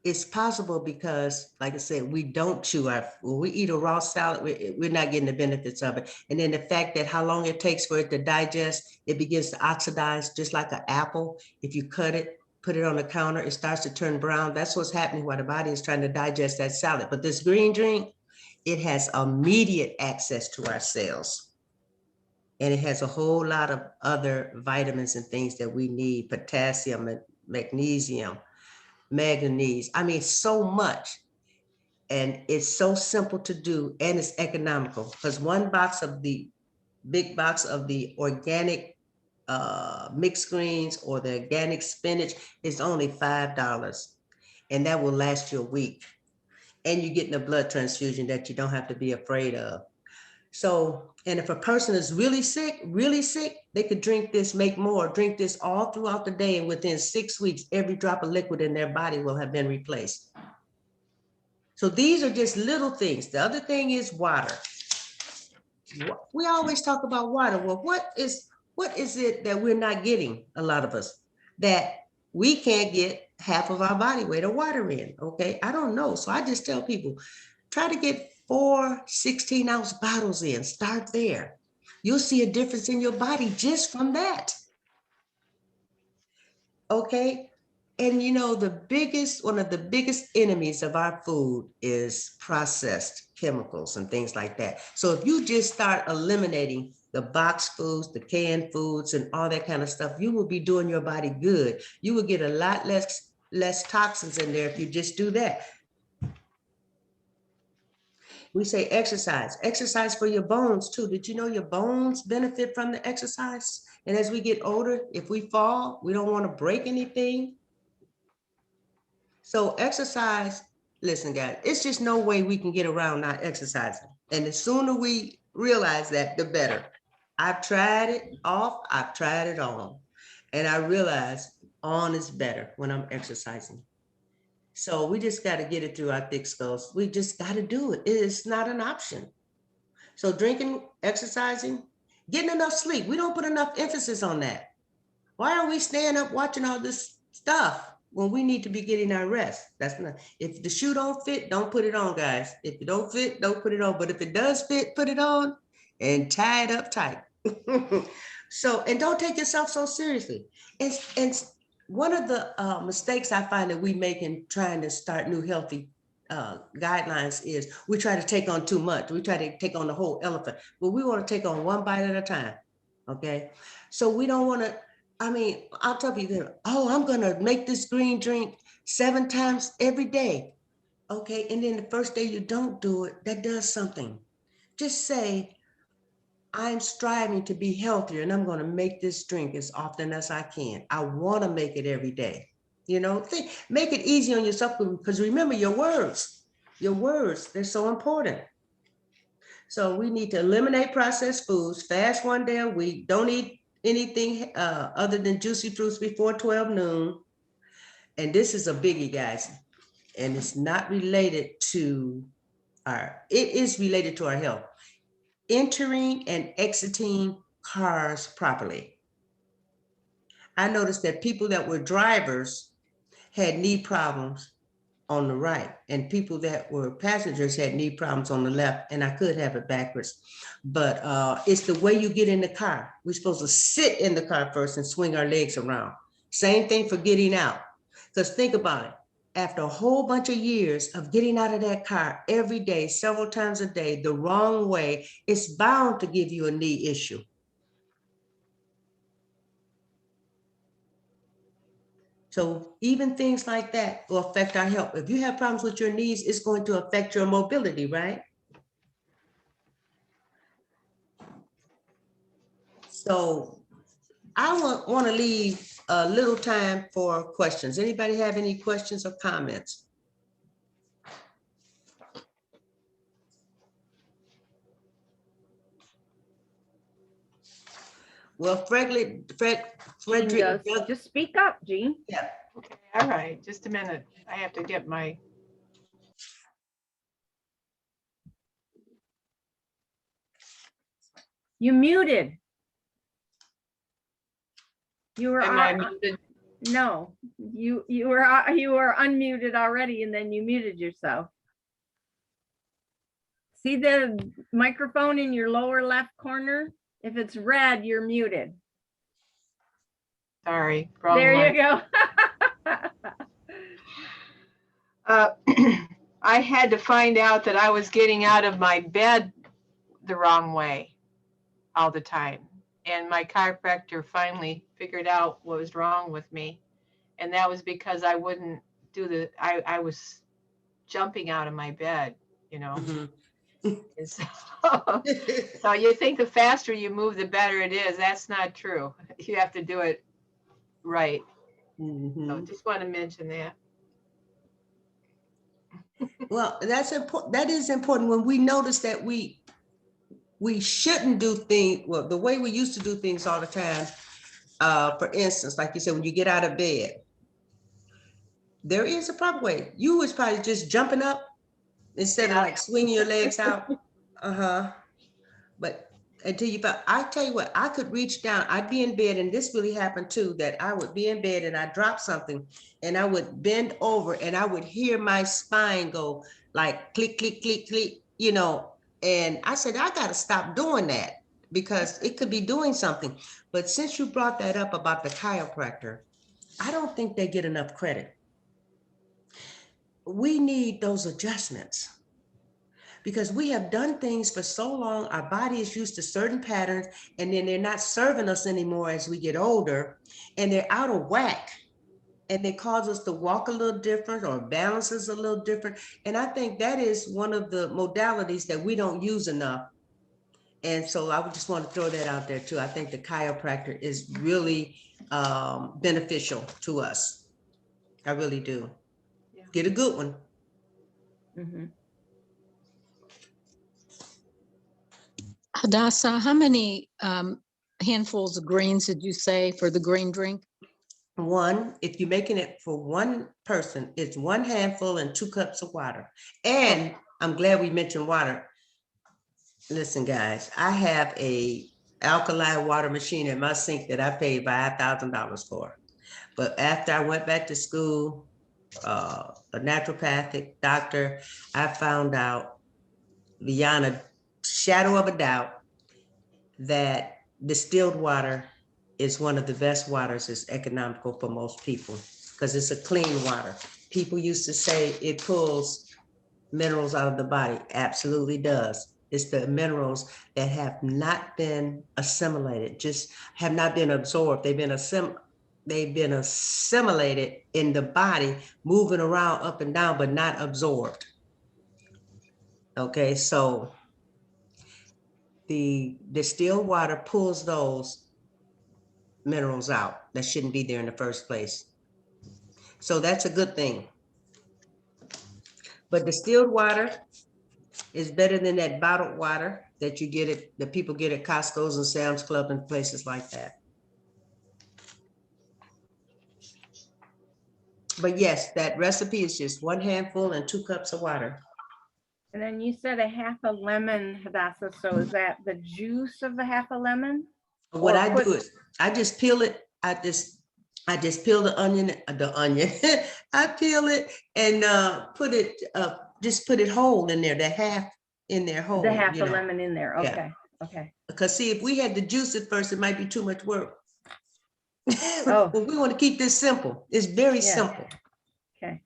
It's possible because, like I said, we don't chew our, when we eat a raw salad, we're not getting the benefits of it. And then the fact that how long it takes for it to digest, it begins to oxidize just like an apple. If you cut it, put it on the counter, it starts to turn brown. That's what's happening while the body is trying to digest that salad. But this green drink, it has immediate access to our cells. And it has a whole lot of other vitamins and things that we need, potassium and magnesium, manganese. I mean, so much. And it's so simple to do, and it's economical, because one box of the big box of the organic mixed greens or the organic spinach is only $5. And that will last you a week. And you're getting a blood transfusion that you don't have to be afraid of. So, and if a person is really sick, they could drink this, drink this all throughout the day. And within 6 weeks, every drop of liquid in their body will have been replaced. So these are just little things. The other thing is water. We always talk about water. Well, what is it that we're not getting, a lot of us, that we can't get half of our body weight of water in? Okay, I don't know. So I just tell people, try to get 4 16-ounce bottles in. Start there. You'll see a difference in your body just from that. Okay. And you know, one of the biggest enemies of our food is processed chemicals and things like that. So if you just start eliminating the box foods, the canned foods, and all that kind of stuff, you will be doing your body good. You will get a lot less toxins in there if you just do that. We say exercise for your bones too. Did you know your bones benefit from the exercise? And as we get older, if we fall, we don't want to break anything. So exercise, listen guys, it's just no way we can get around not exercising. And the sooner we realize that, the better. I've tried it off, I've tried it on. And I realize on is better when I'm exercising. So we just got to get it through our thick skulls. We just got to do it. It's not an option. So drinking, exercising, getting enough sleep. We don't put enough emphasis on that. Why are we staying up watching all this stuff when we need to be getting our rest? That's not, if the shoe don't fit, don't put it on, guys. If it don't fit, don't put it on. But if it does fit, put it on and tie it up tight. So, and don't take yourself so seriously. And one of the mistakes I find that we make in trying to start new healthy guidelines is we try to take on too much. We try to take on the whole elephant, but we want to take on one bite at a time. Okay. So we don't want to, I mean, I'll tell people, oh, I'm going to make this green drink 7 times every day. Okay. And then the first day you don't do it, that does something. Just say, I'm striving to be healthier and I'm going to make this drink as often as I can. I want to make it every day. You know, make it easy on yourself, because remember your words, they're so important. So we need to eliminate processed foods, fast 1 day a week, don't eat anything other than juicy fruits before 12 noon. And this is a biggie, guys. And it's not related to it is related to our health. Entering and exiting cars properly. I noticed that people that were drivers had knee problems on the right, and people that were passengers had knee problems on the left, and I could have it backwards. But it's the way you get in the car. We're supposed to sit in the car first and swing our legs around. Same thing for getting out. Because think about it. After a whole bunch of years of getting out of that car every day, several times a day, the wrong way, it's bound to give you a knee issue. So even things like that will affect our health. If you have problems with your knees, it's going to affect your mobility, right? So I want to leave a little time for questions. Anybody have any questions or comments? Well, Jean Frederick, does. Just speak up, Jean. yeah. Okay, all right, just a minute. I have to get my, You muted. You were am I muted? no, you were unmuted already, and then you muted yourself. See the microphone in your lower left corner? If it's red, you're muted. Sorry, wrong There one. you go. I had to find out that I was getting out of my bed the wrong way all the time. And my chiropractor finally figured out what was wrong with me. And that was because I wouldn't do I was jumping out of my bed, you know. Mhm. And so you think the faster you move, the better it is. That's not true. You have to do it right. Mhm. So just want to mention that. Well, that's important. That is important when we notice that we shouldn't do things, well, the way we used to do things all the time. For instance, like you said, when you get out of bed, there is a proper way. You was probably just jumping up instead of like swinging your legs out. Uh-huh. But until you felt, I tell you what, I could reach down, I'd be in bed, and this really happened too, that I would be in bed and I drop something and I would bend over and I would hear my spine go like click, click, click, click, you know. And I said, I got to stop doing that because it could be doing something. But since you brought that up about the chiropractor, I don't think they get enough credit. We need those adjustments because we have done things for so long, our body is used to certain patterns, and then they're not serving us anymore as we get older, and they're out of whack. And they cause us to walk a little different or balance is a little different. And I think that is one of the modalities that we don't use enough. And so I would just want to throw that out there too. I think the chiropractor is really beneficial to us. I really do. Yeah. Get a good one. Mhm. Hadassah, how many handfuls of greens did you say for the green drink? One, if you're making it for one person, it's 1 handful and 2 cups of water. And I'm glad we mentioned water. Listen, guys, I have a alkaline water machine in my sink that I paid $5,000 for. But after I went back to school, a naturopathic doctor, I found out beyond a shadow of a doubt that distilled water is one of the best waters. It's economical for most people because it's a clean water. People used to say it pulls minerals out of the body. Absolutely does. It's the minerals that have not been assimilated, just have not been absorbed. They've been assimilated in the body, moving around up and down, but not absorbed. Okay, so the distilled water pulls those minerals out that shouldn't be there in the first place. So that's a good thing. But distilled water is better than that bottled water that you get it, that people get at Costco's and Sam's Club and places like that. But yes, that recipe is just 1 handful and 2 cups of water. And then you said a half a lemon, Hadassah. So is that the juice of the half a lemon? What Or I put- do is I just peel it. I just peel the onion. I peel it and just put it whole in there, the half in there whole. The half you a know. lemon in there. Yeah. Okay. Okay. Because see, if we had to juice it first, it might be too much work. Oh. Well, we want to keep this simple. It's very Yeah. simple. Okay.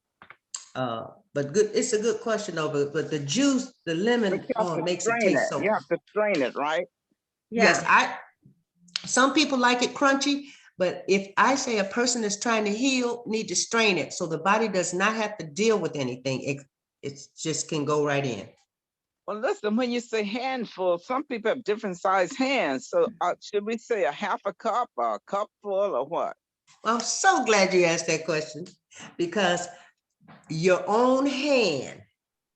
But good, it's a good question though, but the juice, the lemon, But you have to makes it strain taste it. so. You have to strain it, right? Yes, Yeah. some people like it crunchy, but if I say a person is trying to heal, need to strain it so the body does not have to deal with anything. It just can go right in. Well, listen, when you say handful, some people have different size hands. So should we say a half a cup or a cup full or what? I'm so glad you asked that question, because your own hand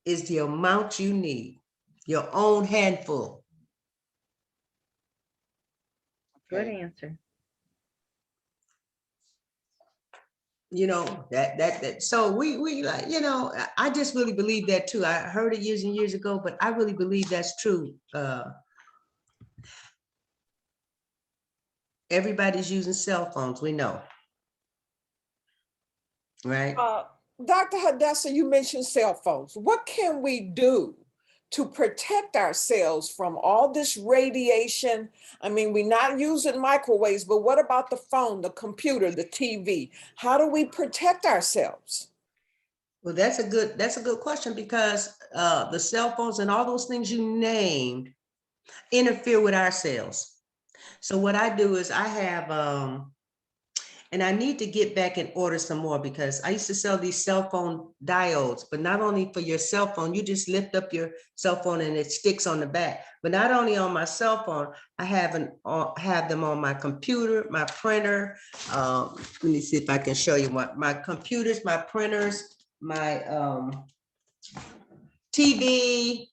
is the amount you need, your own handful. Good Okay. answer. You know, that so we like, you know, I just really believe that too. I heard it years and years ago, but I really believe that's true. Everybody's using cell phones, we know, right? Dr. Hadassah, you mentioned cell phones. What can we do to protect ourselves from all this radiation? I mean, we're not using microwaves, but what about the phone, the computer, the TV? How do we protect ourselves? Well, that's a good question, because the cell phones and all those things you named interfere with our cells. So what I do is I have and I need to get back and order some more, because I used to sell these cell phone diodes, but not only for your cell phone, you just lift up your cell phone and it sticks on the back. But not only on my cell phone, I have them on my computer, my printer. Let me see if I can show you what my computers, my printers, my TV.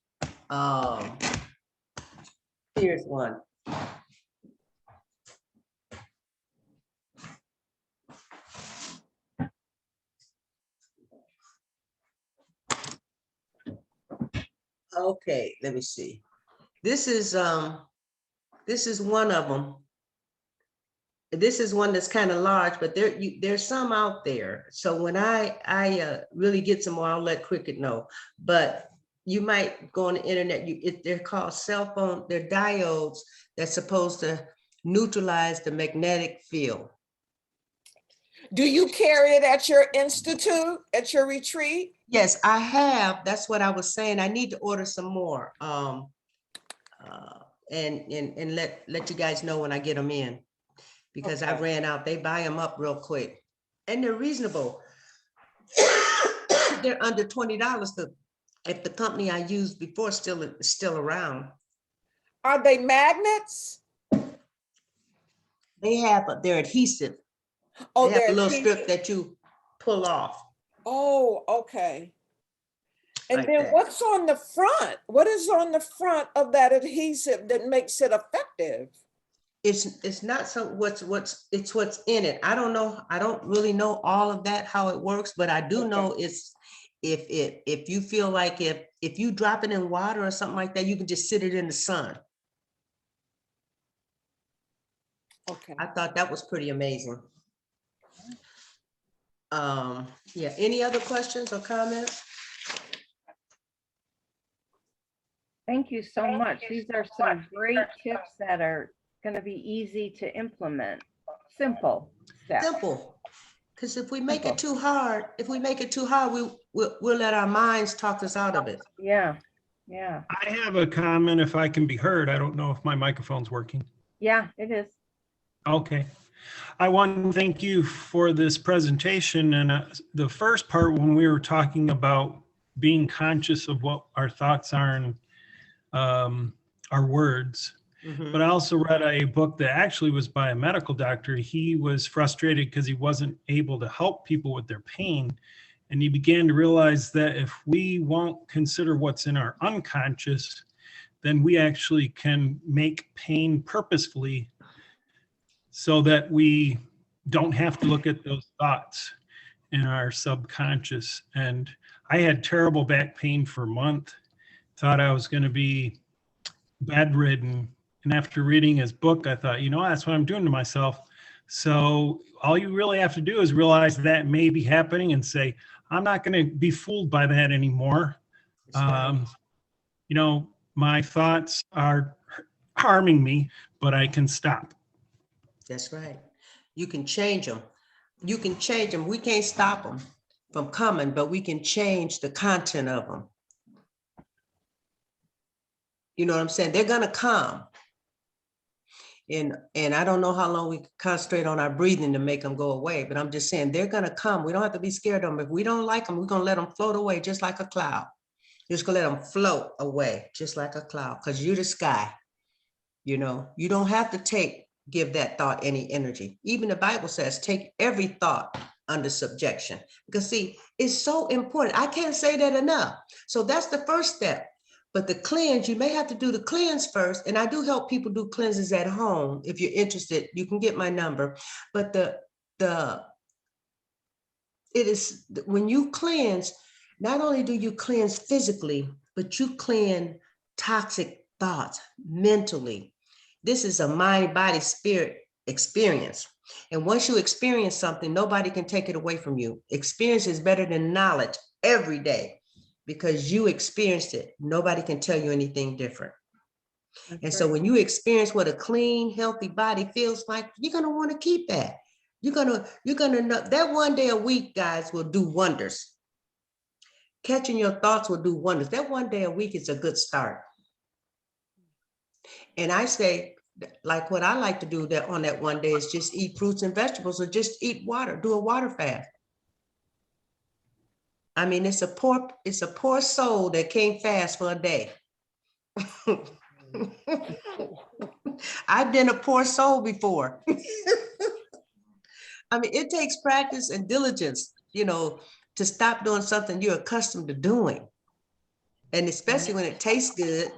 Here's one. Okay, let me see. This is one of them. This is one that's kind of large, but there's some out there. So when I really get some more, I'll let Cricket know. But you might go on the internet. They're called cell phone. They're diodes that's supposed to neutralize the magnetic field. Do you carry it at your institute, at your retreat? Yes, I have. That's what I was saying. I need to order some more. And let you guys know when I get them in, because I Okay. ran out. They buy them up real quick, and they're reasonable. They're under $20. If the company I used before is still around. Are they magnets? They have they're adhesive. Oh, They have a they're little strip adhesive. that you pull off. Oh, okay. And Like then that. what's on the front? What is on the front of that adhesive that makes it effective? It's not so what's in it. I don't know. I don't really know all of that, how it works, but I do know it's if you feel like if you drop it in water or something like that, you can just sit it in the sun. Okay. I thought that was pretty amazing. Yeah, any other questions or comments? Thank you so much. These are some great tips that are going to be easy to implement. Simple steps. Simple. Because if we make it too hard, we'll let our minds talk us out of it. Yeah. Yeah. I have a comment if I can be heard. I don't know if my microphone's working. Yeah, it is. Okay. I want to thank you for this presentation. And the first part, when we were talking about being conscious of what our thoughts are and our words. Mhm. But I also read a book that actually was by a medical doctor. He was frustrated because he wasn't able to help people with their pain. And he began to realize that if we won't consider what's in our unconscious, then we actually can make pain purposefully so that we don't have to look at those thoughts in our subconscious. And I had terrible back pain for a month, thought I was going to be bedridden. And after reading his book, I thought, that's what I'm doing to myself. So all you really have to do is realize that may be happening and say, I'm not going to be fooled by that anymore. My thoughts are harming me, but I can stop. That's right. You can change them. You can change them. We can't stop them from coming, but we can change the content of them. You know what I'm saying? They're going to come. And I don't know how long we can concentrate on our breathing to make them go away, but I'm just saying they're going to come. We don't have to be scared of them. If we don't like them, we're going to let them float away just like a cloud. Just going to let them float away just like a cloud, because you're the sky. You don't have to take give that thought any energy. Even the Bible says, take every thought under subjection. Because see, it's so important. I can't say that enough. So that's the first step. But the cleanse, you may have to do the cleanse first. And I do help people do cleanses at home. If you're interested, you can get my number. But it is when you cleanse, not only do you cleanse physically, but you cleanse toxic thoughts mentally. This is a mind, body, spirit experience. And once you experience something, nobody can take it away from you. Experience is better than knowledge every day because you experienced it. Nobody can tell you anything different. And so when you experience what a clean, healthy body feels like, you're going to want to keep that. You're gonna know that one day a week, guys, will do wonders. Catching your thoughts will do wonders. That one day a week is a good start. And I say, like what I like to do that on that one day is just eat fruits and vegetables or just eat water, do a water fast. I mean, it's a poor soul that can't fast for a day. I've been a poor soul before. I mean, it takes practice and diligence, to stop doing something you're accustomed to doing. And especially when it tastes good.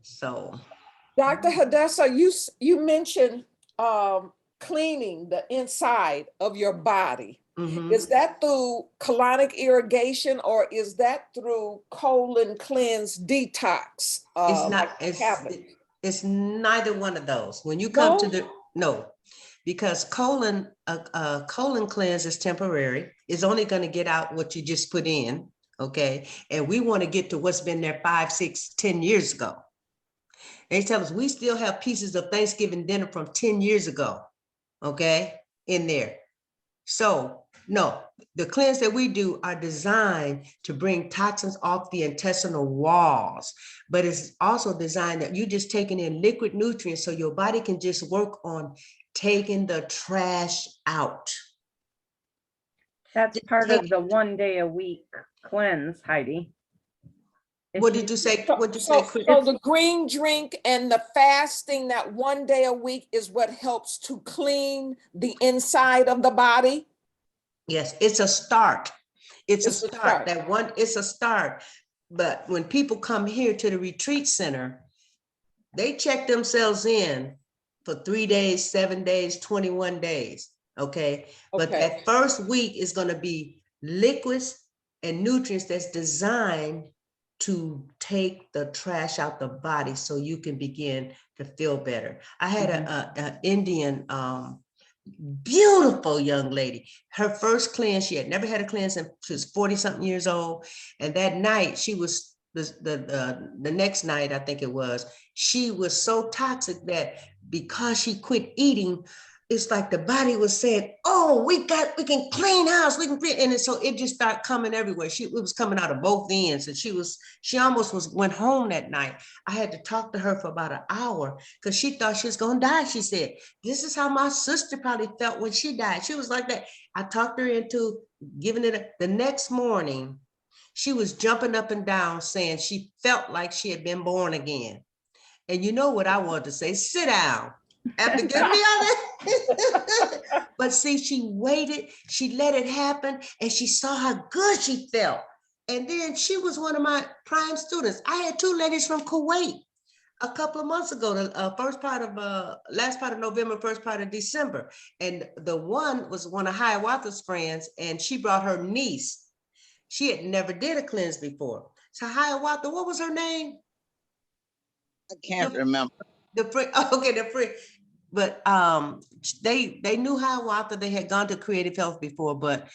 So. Dr. Hadassah, you mentioned cleaning the inside of your body. Mm-hmm. Is that through colonic irrigation or is that through colon cleanse detox? It's neither one of those. When you come to no, because colon cleanse is temporary. It's only going to get out what you just put in, okay? And we want to get to what's been there 5, 6, 10 years ago. They tell us we still have pieces of Thanksgiving dinner from 10 years ago, okay, in there. So no, the cleanse that we do are designed to bring toxins off the intestinal walls, but it's also designed that you're just taking in liquid nutrients so your body can just work on taking the trash out. That's part of the 1 day a week cleanse, Heidi. What did you say? So the green drink and the fasting that 1 day a week is what helps to clean the inside of the body? Yes, it's a start. It's a start. It's a start. But when people come here to the retreat center, they check themselves in for 3 days, 7 days, 21 days. Okay. But that first week is going to be liquids and nutrients that's designed to take the trash out the body so you can begin to feel better. I had an Indian, beautiful young lady. Her first cleanse, she had never had a cleanse and she was 40 something years old. And that night she was, the next night, I think it was, she was so toxic that because she quit eating, it's like the body was saying, oh, we can clean house, we can clean. And so it just started coming everywhere. It was coming out of both ends. And she almost went home that night. I had to talk to her for about an hour because she thought she was going to die. She said, this is how my sister probably felt when she died. She was like that. I talked her into giving it the next morning. She was jumping up and down saying she felt like she had been born again. And you know what I wanted to say? Sit down. After giving me all that. But see, she waited, she let it happen, and she saw how good she felt. And then she was one of my prime students. I had 2 ladies from Kuwait a couple of months ago, the last part of November, first part of December. And the one was one of Hiawatha's friends, and she brought her niece. She had never did a cleanse before. So Hiawatha, what was her name? I can't remember. The friend, but they knew Hiawatha. They had gone to Creative Health before, but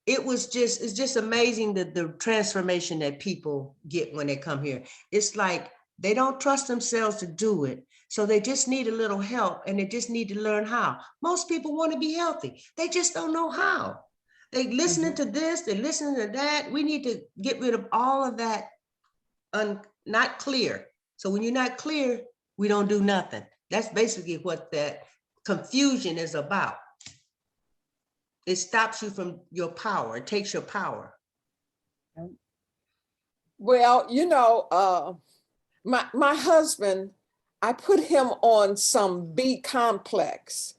it's just amazing the transformation that people get when they come here. It's like they don't trust themselves to do it, so they just need a little help, and they just need to learn how. Most people want to be healthy, they just don't know how. They listening to this, they listening to that. We need to get rid of all of that not clear. So when you're not clear, we don't do nothing. That's basically what that confusion is about. It stops you from your power. It takes your power. Well, my husband, I put him on some B complex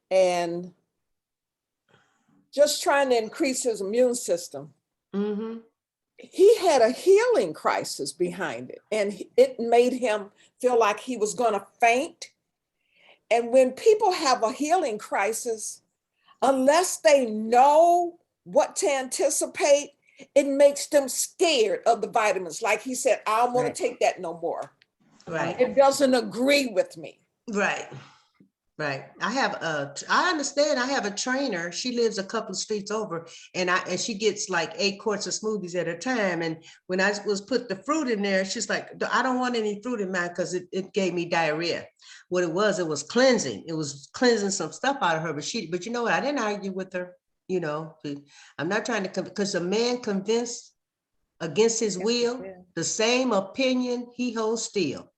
and just trying to increase his immune system. Mm-hmm. He had a healing crisis behind it, and it made him feel like he was going to faint. And when people have a healing crisis, unless they know what to anticipate, it makes them scared of the vitamins. Like he said, I don't want Right. to take that no more. Right. It doesn't agree with me. Right. Right. I understand. I have a trainer. She lives a couple of streets over, and she gets like 8 quarts of smoothies at a time. And when I was put the fruit in there, she's like, I don't want any fruit in mine because it gave me diarrhea. What it was cleansing. It was cleansing some stuff out of her. But you know what? I didn't argue with her. You know, I'm not trying to, because a man convinced against his will, the same opinion he holds still.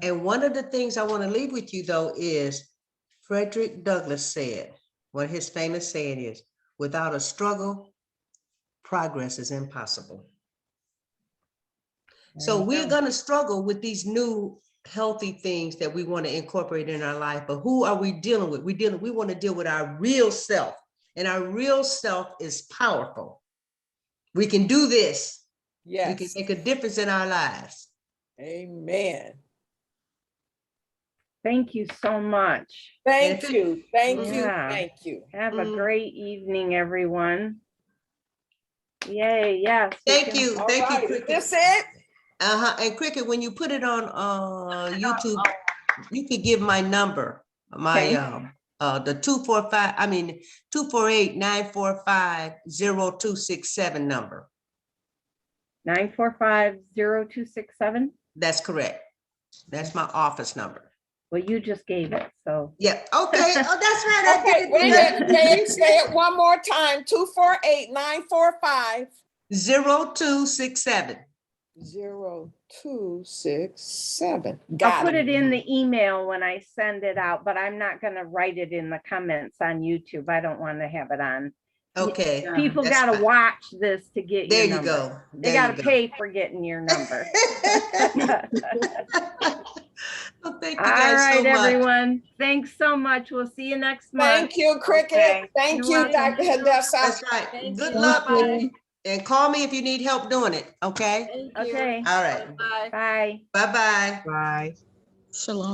And one of the things I want to leave with you though is Frederick Douglass said, what his famous saying is, without a struggle, progress is impossible. So we're going to struggle with these new healthy things that we want to incorporate in our life, but who are we dealing with? We want to deal with our real self, and our real self is powerful. We can do this. Yes. We can make a difference in our lives. Amen. Thank you so much. Thank you. Thank you. Yeah. Thank you. Have a great evening, everyone. Yay, yes. Thank you. All Thank right, you, is Cricket. this it? And Cricket, when you put it on YouTube, you could give my number, my the 248-945-0267 number. 945-0267. That's correct. That's my office number. Well, you just gave it, so. Yeah. Okay. Oh, that's right. I Okay, did wait a that. minute. Say it one more time. 248-945. 0267. 0267. I'll Got put it. it in the email when I send it out, but I'm not gonna write it in the comments on YouTube. I don't want to have it on. Okay. People That's gotta fine. watch this to get There your you number. go. They There you gotta go. pay for getting your number. Well, thank you All guys right, so much. everyone. Thanks so much. We'll see you next month. Thank you, Cricket. Okay. Thank You're you, welcome. Dr. Hadassah. That's right. Thank Good you. luck. Bye. And call me if you need help doing it. Okay. Thank you. Okay. All right. Bye. Bye. Bye-bye. Bye. Shalom.